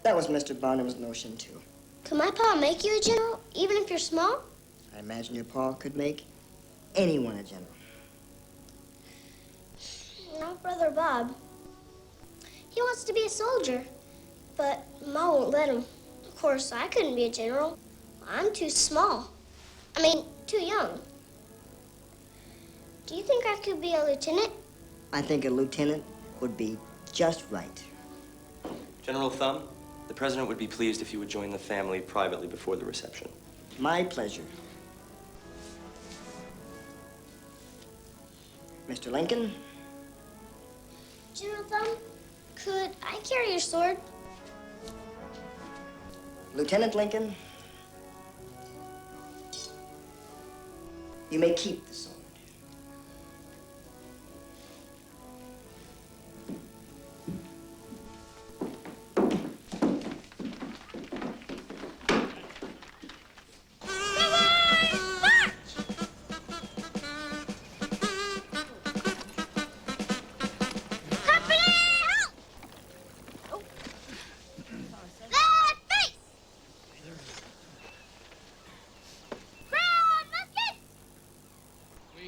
That was Mr. Barnum's notion, too. Could my pa make you a general, even if you're small? I imagine your pa could make anyone a general. Not Brother Bob. He wants to be a soldier, but Ma won't let him. Of course, I couldn't be a general. I'm too small. I mean, too young. Do you think I could be a lieutenant? I think a lieutenant would be just right. General Thumb, the president would be pleased if you would join the family privately before the reception. My pleasure. Mr. Lincoln? General Thumb, could I carry your sword? Lieutenant Lincoln, you may keep the sword.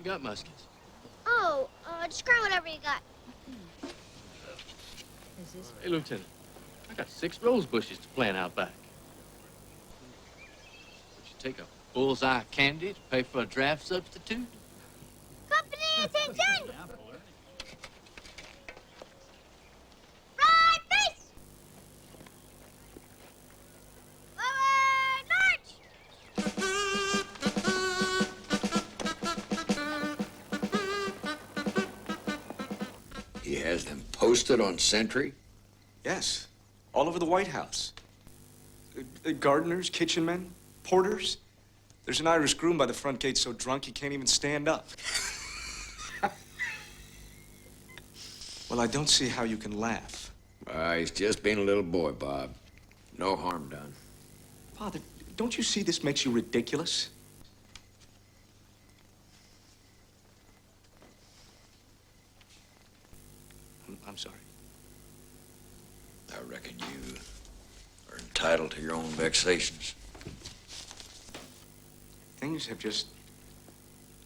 Got muskets. Oh, just grab whatever you got. Hey, Lieutenant, I got 6 rose bushes to plant out back. Would you take a bullseye candy to pay for a draft substitute? Company attention! Right face! Forward march! He has them posted on sentry? Yes, all over the White House. Gardeners, kitchen men, porters. There's an Irish groom by the front gate so drunk he can't even stand up. Well, I don't see how you can laugh. He's just being a little boy, Bob. No harm done. Father, don't you see this makes you ridiculous? I'm sorry. I reckon you are entitled to your own vexations. Things have just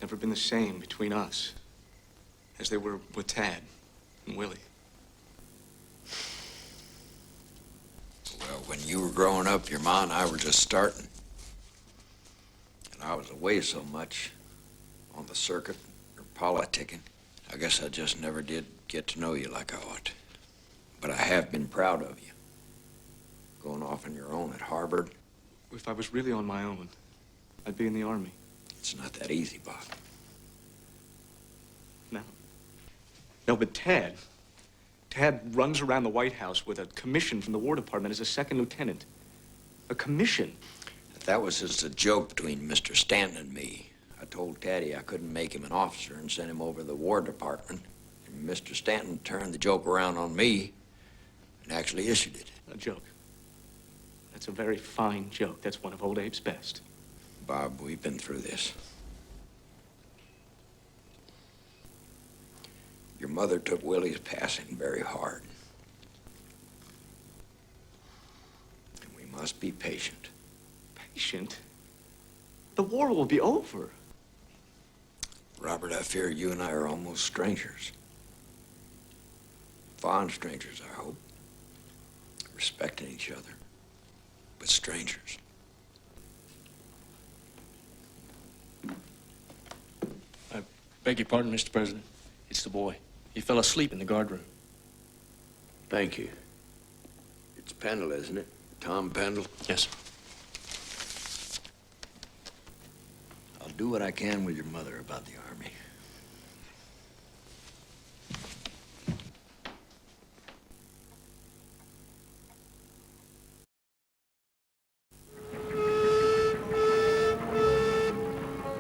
never been the same between us as they were with Tad and Willie. Well, when you were growing up, your ma and I were just starting. And I was away so much on the circuit or politicking. I guess I just never did get to know you like I ought. But I have been proud of you. Going off on your own at Harvard. If I was really on my own, I'd be in the Army. It's not that easy, Bob. No. No, but Tad runs around the White House with a commission from the War Department as a second lieutenant. A commission. That was just a joke between Mr. Stanton and me. I told Taddy I couldn't make him an officer and send him over to the War Department. And Mr. Stanton turned the joke around on me and actually issued it. A joke. That's a very fine joke. That's one of old Abe's best. Bob, we've been through this. Your mother took Willie's passing very hard. And we must be patient. Patient? The war will be over. Robert, I fear you and I are almost strangers. Fond strangers, I hope. Respecting each other. But strangers. I beg your pardon, Mr. President. It's the boy. He fell asleep in the guardroom. Thank you. It's Pendle, isn't it? Tom Pendle? Yes, sir. I'll do what I can with your mother about the Army.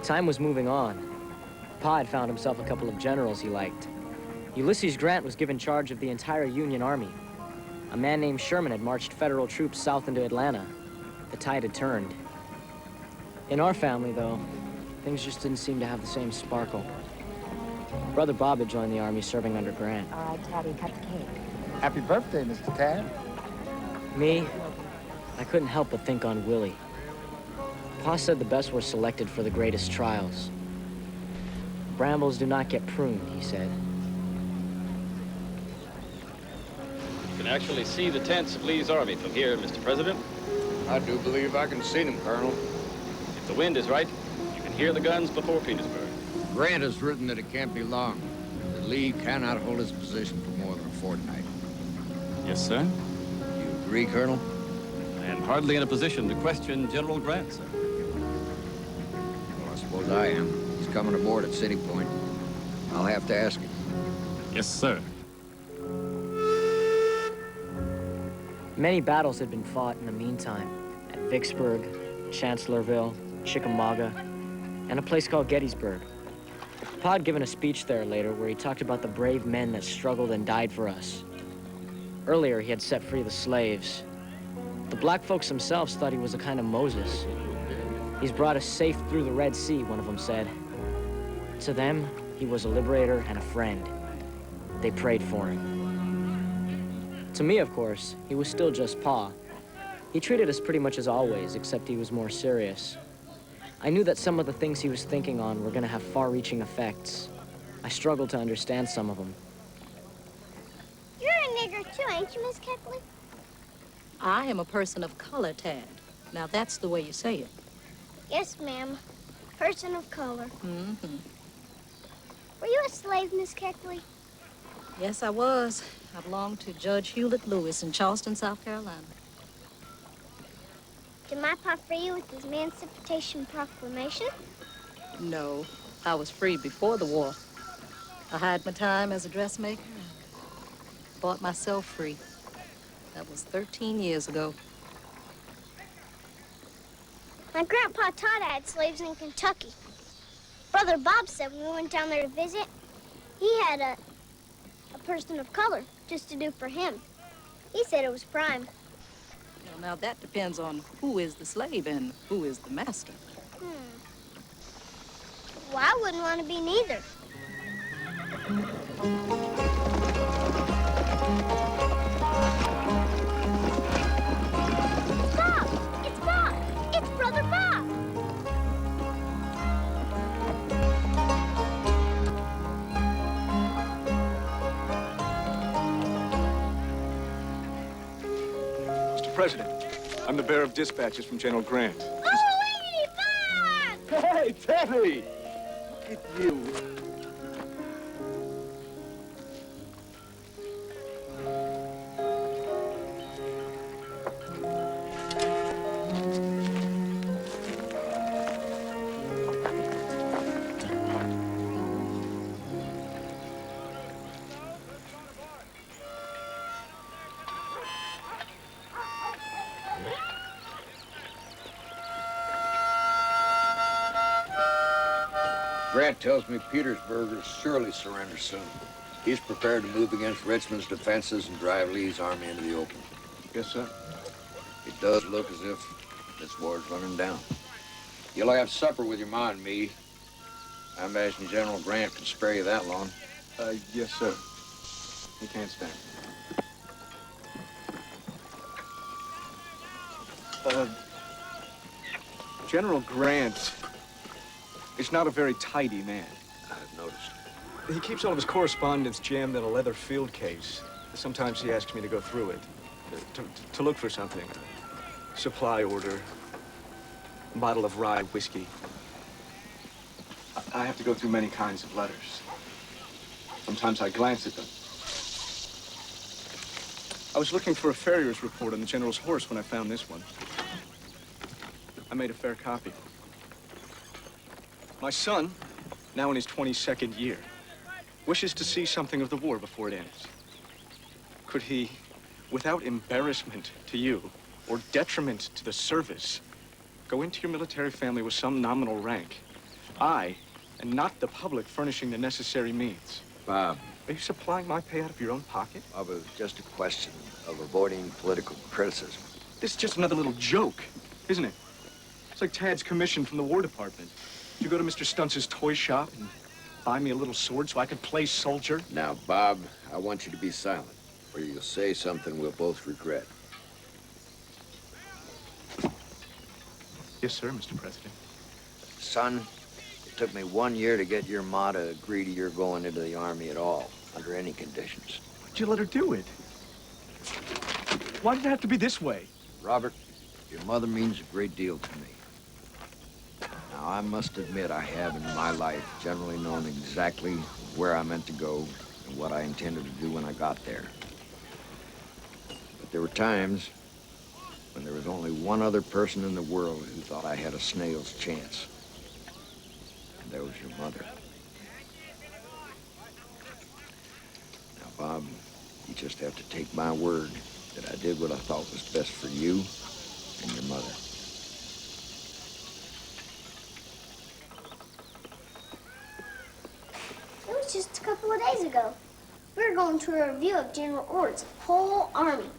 Time was moving on. Pa had found himself a couple of generals he liked. Ulysses Grant was given charge of the entire Union Army. A man named Sherman had marched federal troops south into Atlanta. The tide had turned. In our family, though, things just didn't seem to have the same sparkle. Brother Bob had joined the Army serving under Grant. All right, Taddy, cut the cake. Happy birthday, Mr. Tad. Me, I couldn't help but think on Willie. Pa said the best were selected for the greatest trials. Brambles do not get pruned, he said. You can actually see the tents of Lee's army from here, Mr. President. I do believe I can see them, Colonel. If the wind is right, you can hear the guns before Petersburg. Grant has written that it can't be long, that Lee cannot hold his position for more than a fortnight. Yes, sir. You agree, Colonel? I am hardly in a position to question General Grant, sir. Well, I suppose I am. He's coming aboard at City Point. I'll have to ask him. Yes, sir. Many battles had been fought in the meantime, at Vicksburg, Chancellorsville, Chickamauga, and a place called Gettysburg. Pa had given a speech there later where he talked about the brave men that struggled and died for us. Earlier, he had set free the slaves. The black folks themselves thought he was a kind of Moses. He's brought us safe through the Red Sea, one of them said. To them, he was a liberator and a friend. They prayed for him. To me, of course, he was still just Pa. He treated us pretty much as always, except he was more serious. I knew that some of the things he was thinking on were gonna have far-reaching effects. I struggled to understand some of them. You're a nigger too, ain't you, Miss Keckley? I am a person of color, Tad. Now, that's the way you say it. Yes, ma'am. Person of color. Mm-hmm. Were you a slave, Miss Keckley? Yes, I was. I belonged to Judge Hewlett Lewis in Charleston, South Carolina. Did my pa free you with his Emancipation Proclamation? No, I was free before the war. I hired my time as a dressmaker and bought myself free. That was 13 years ago. My grandpa Todd had slaves in Kentucky. Brother Bob said when we went down there to visit, he had a person of color just to do for him. He said it was prime. Well, now that depends on who is the slave and who is the master. Well, I wouldn't want to be neither. Bob! It's Bob! It's Brother Bob! Mr. President, I'm the bearer of dispatches from General Grant. Hey, Teddy! Look at you. Grant tells me Petersburg will surely surrender soon. He's prepared to move against Richmond's defenses and drive Lee's army into the open. Yes, sir. It does look as if this war's running down. You'll have supper with your ma and me. I imagine General Grant can spare you that long. Yes, sir. He can't stand. General Grant is not a very tidy man. I've noticed. He keeps all of his correspondence jammed in a leather field case. Sometimes he asks me to go through it, to look for something. Supply order, a bottle of rye whiskey. I have to go through many kinds of letters. Sometimes I glance at them. I was looking for a farrier's report on the General's horse when I found this one. I made a fair copy. My son, now in his 22nd year, wishes to see something of the war before it ends. Could he, without embarrassment to you or detriment to the service, go into your military family with some nominal rank I, and not the public, furnishing the necessary means. Bob. Are you supplying my pay out of your own pocket? Bob, it was just a question of avoiding political criticism. This is just another little joke, isn't it? It's like Tad's commission from the War Department. Did you go to Mr. Stuntz's toy shop and buy me a little sword so I could play soldier? Now, Bob, I want you to be silent, or you'll say something we'll both regret. Yes, sir, Mr. President. Son, it took me 1 year to get your ma to agree to your going into the Army at all, under any conditions. Why'd you let her do it? Why did it have to be this way? Robert, your mother means a great deal to me. Now, I must admit I have in my life generally known exactly where I meant to go and what I intended to do when I got there. But there were times when there was only one other person in the world who thought I had a snail's chance. And that was your mother. Now, Bob, you just have to take my word that I did what I thought was best for you and your mother. It was just a couple of days ago. We were going to a review of General Ord's whole army.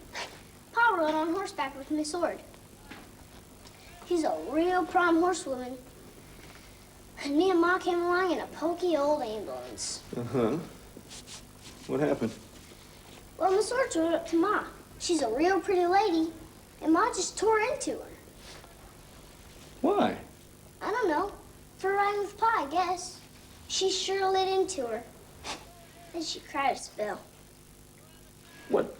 Pa rode on horseback with Miss Ord. She's a real prime horsewoman. And me and Ma came along in a pokey old ambulance. Uh-huh. What happened? Well, Miss Ord rode up to Ma. She's a real pretty lady, and Ma just tore into her. Why? I don't know. For riding with Pa, I guess. She sure lit into her. And she cried a spell. What?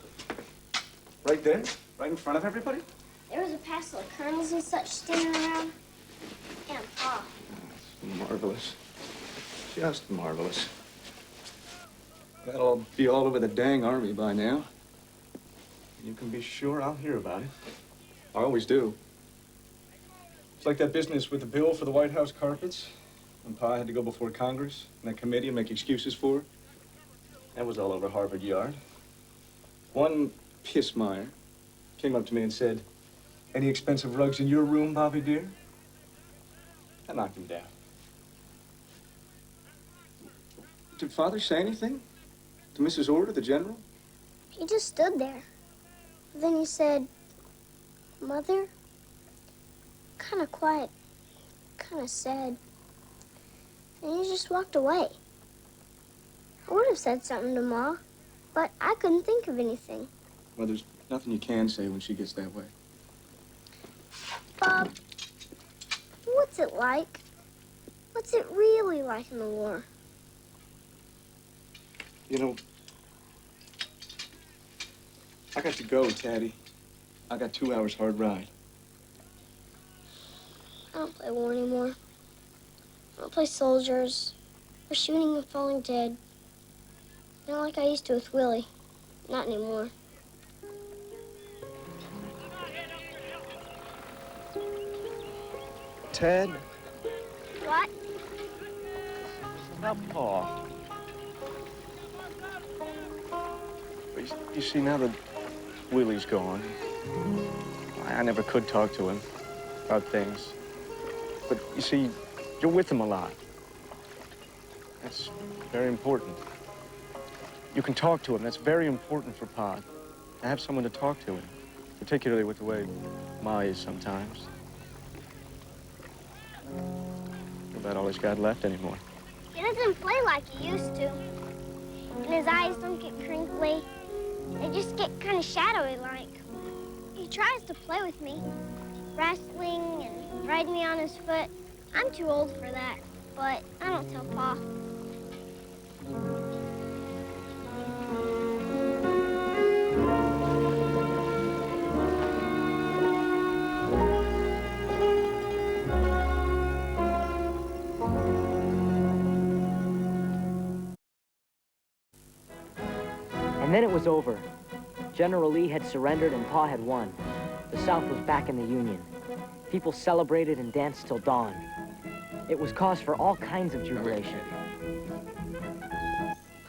Right there? Right in front of everybody? There was a passel of colonels and such standing around. And Pa. Marvelous. Just marvelous. That'll be all over the dang Army by now. You can be sure I'll hear about it. I always do. It's like that business with the bill for the White House carpets. When Pa had to go before Congress and that committee and make excuses for it. That was all over Harvard Yard. One pissmeyer came up to me and said, "Any expensive rugs in your room, Bobby dear?" I knocked him down. Did Father say anything? To Mrs. Ord or the General? He just stood there. Then he said, "Mother," kind of quiet, kind of sad. And he just walked away. I would have said something to Ma, but I couldn't think of anything. Well, there's nothing you can say when she gets that way. Bob, what's it like? What's it really like in the war? You know, I got to go, Taddy. I got 2 hours hard ride. I don't play war anymore. I don't play soldiers or shooting and falling dead. Not like I used to with Willie. Not anymore. Tad? What? Now, Pa. You see, now that Willie's gone, I never could talk to him about things. But you see, you're with him a lot. That's very important. You can talk to him. That's very important for Pa, to have someone to talk to him, particularly with the way Ma is sometimes. About all he's got left anymore. He doesn't play like he used to. And his eyes don't get crinkly. They just get kind of shadowy-like. He tries to play with me, wrestling and ride me on his foot. I'm too old for that, but I don't tell Pa. And then it was over. General Lee had surrendered and Pa had won. The South was back in the Union. People celebrated and danced till dawn. It was cause for all kinds of jubilation.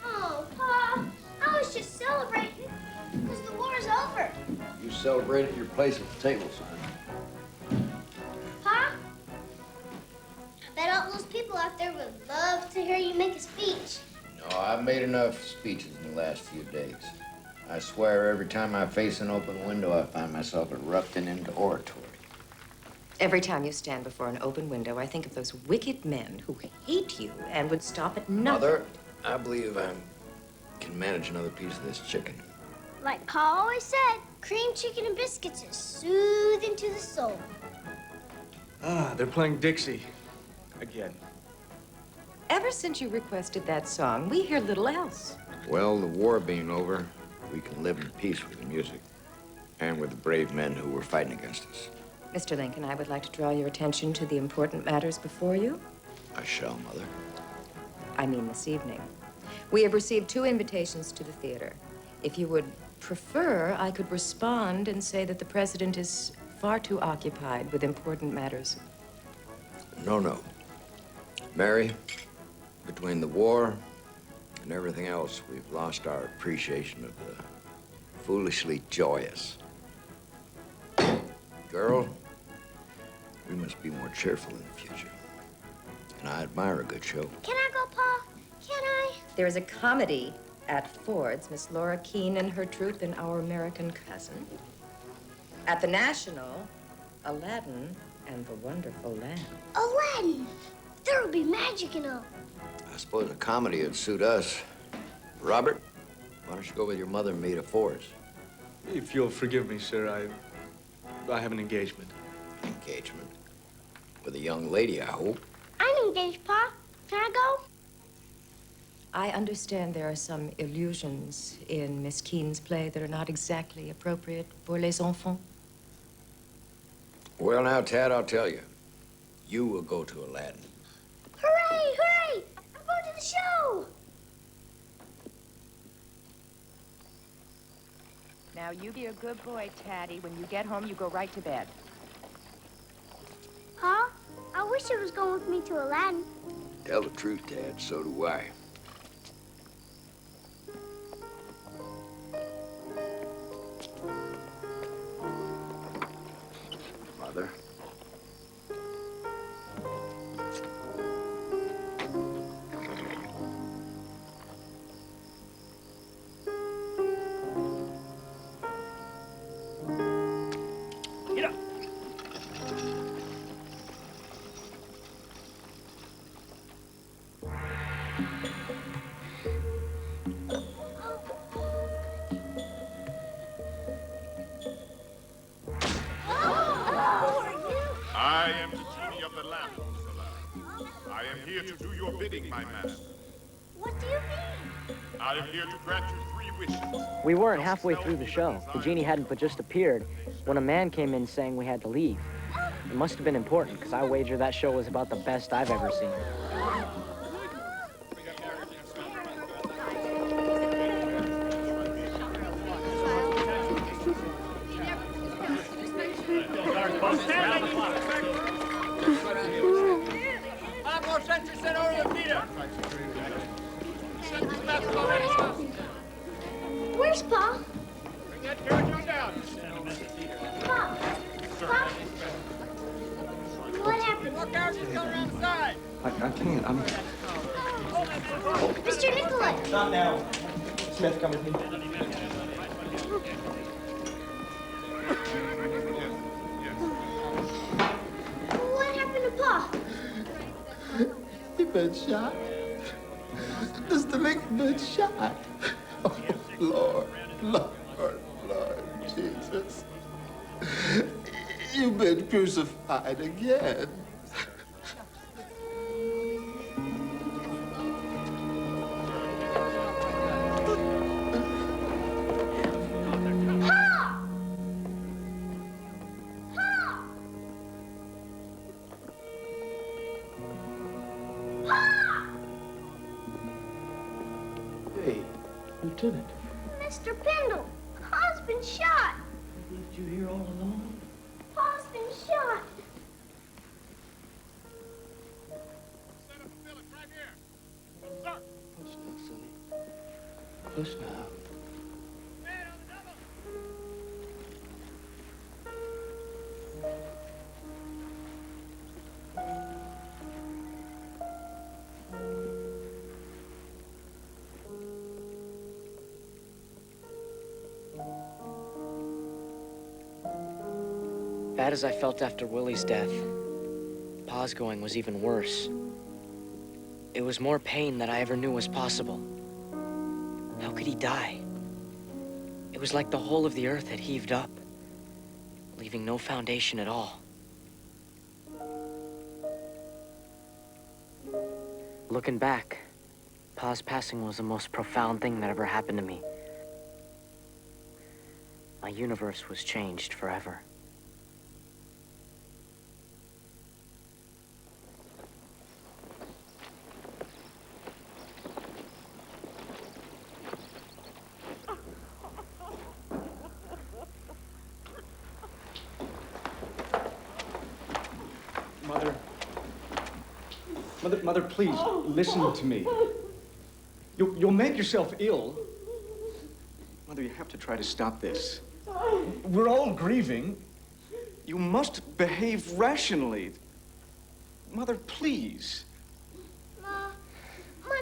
Oh, Pa, I was just celebrating because the war's over. You celebrated your place at the table, son. Pa, I bet all those people out Father would love to hear you make a speech. No, I've made enough speeches in the last few days. I swear every time I face an open window, I find myself erupting into oratory. Every time you stand before an open window, I think of those wicked men who hate you and would stop at nothing. Mother, I believe I can manage another piece of this chicken. Like Pa always said, cream chicken and biscuits is soothing to the soul. Ah, they're playing Dixie. Again. Ever since you requested that song, we hear little else. Well, the war being over, we can live in peace with the music and with the brave men who were fighting against us. Mr. Lincoln, I would like to draw your attention to the important matters before you. I shall, Mother. I mean this evening. We have received 2 invitations to the theater. If you would prefer, I could respond and say that the president is far too occupied with important matters. No. Mary, between the war and everything else, we've lost our appreciation of the foolishly joyous. Girl, we must be more cheerful in the future. And I admire a good show. Can I go, Pa? Can I? There is a comedy at Ford's, Miss Laura Keene and her troupe and Our American Cousin. At the National, Aladdin and the Wonderful Lamb. Aladdin! There will be magic in them. I suppose a comedy would suit us. Robert, why don't you go with your mother and me to Ford's? If you'll forgive me, sir, I have an engagement. Engagement? With a young lady, I hope. I'm engaged, Pa. Can I go? I understand there are some illusions in Miss Keene's play that are not exactly appropriate for les enfants. Well, now, Tad, I'll tell you. You will go to Aladdin. Hooray! Hooray! I'm going to the show! Now, you be a good boy, Taddy. When you get home, you go right to bed. Pa, I wish you was going with me to Aladdin. Tell the truth, Tad, so do I. Mother. Get up. I am the genie of the lamp, Solace. I am here to do your bidding, my master. What do you mean? I am here to grant you 3 wishes. We weren't halfway through the show. The genie hadn't but just appeared when a man came in saying we had to leave. It must have been important, because I wager that show was about the best I've ever seen. Where's Pa? Bring that carriage on down. Pa? Pa? What happened? More carriages going around the side. I can't. I'm... Mr. Nicolay! Not now. Smith, come with me. What happened to Pa? He been shot. Mr. Lincoln been shot. Oh, Lord, Jesus. You've been crucified again. Hey, Lieutenant. Mr. Pendle, Pa's been shot. Left you here all alone? Pa's been shot. Hush now, Sonny. Hush now. bad as I felt after Willie's death, Pa's going was even worse. It was more pain than I ever knew was possible. How could he die? It was like the whole of the earth had heaved up, leaving no foundation at all. Looking back, Pa's passing was the most profound thing that ever happened to me. My universe was changed forever. Mother, please, listen to me. You'll make yourself ill. Mother, you have to try to stop this. We're all grieving. You must behave rationally. Mother, please. Ma,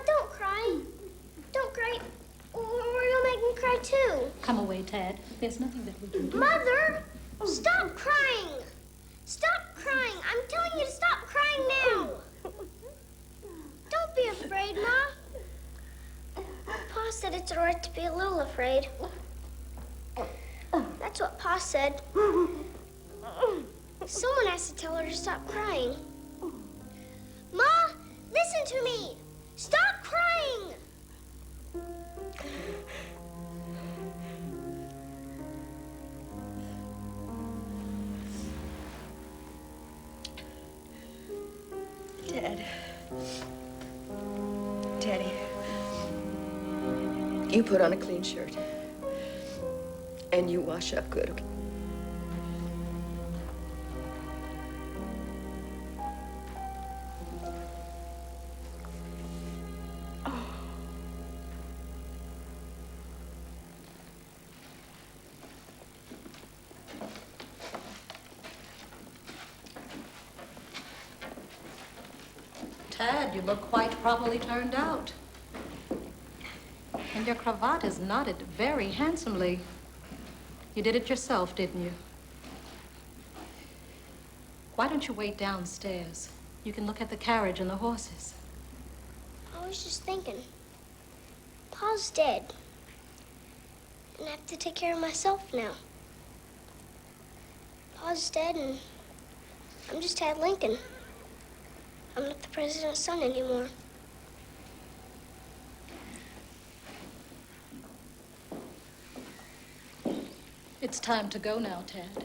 don't cry. Don't cry, or you'll make me cry too. Come away, Tad. There's nothing that we can do. Mother, stop crying. Stop crying. I'm telling you to stop crying now. Don't be afraid, Ma. Pa said it's all right to be a little afraid. That's what Pa said. Someone has to tell her to stop crying. Ma, listen to me. Stop crying. Dad. Daddy. You put on a clean shirt. And you wash up good, okay? Tad, you look quite properly turned out. And your cravat is knotted very handsomely. You did it yourself, didn't you? Why don't you wait downstairs? You can look at the carriage and the horses. I was just thinking. Pa's dead. And I have to take care of myself now. Pa's dead and I'm just Tad Lincoln. I'm not the president's son anymore. It's time to go now, Tad.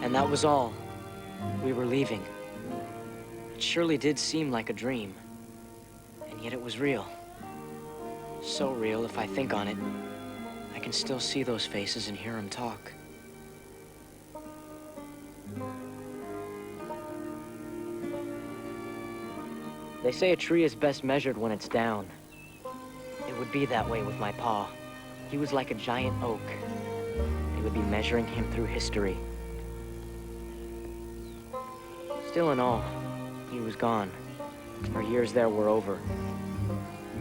And that was all. We were leaving. It surely did seem like a dream. And yet it was real. So real, if I think on it, I can still see those faces and hear them talk. They say a tree is best measured when it's down. It would be that way with my pa. He was like a giant oak. They would be measuring him through history. Still in all, he was gone. Our years there were over.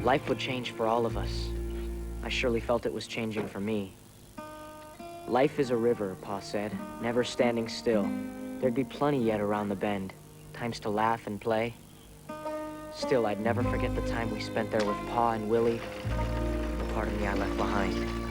Life would change for all of us. I surely felt it was changing for me. Life is a river, Pa said, never standing still. There'd be plenty yet around the bend, times to laugh and play. Still, I'd never forget the time we spent there with Pa and Willie, and the part of me I left behind.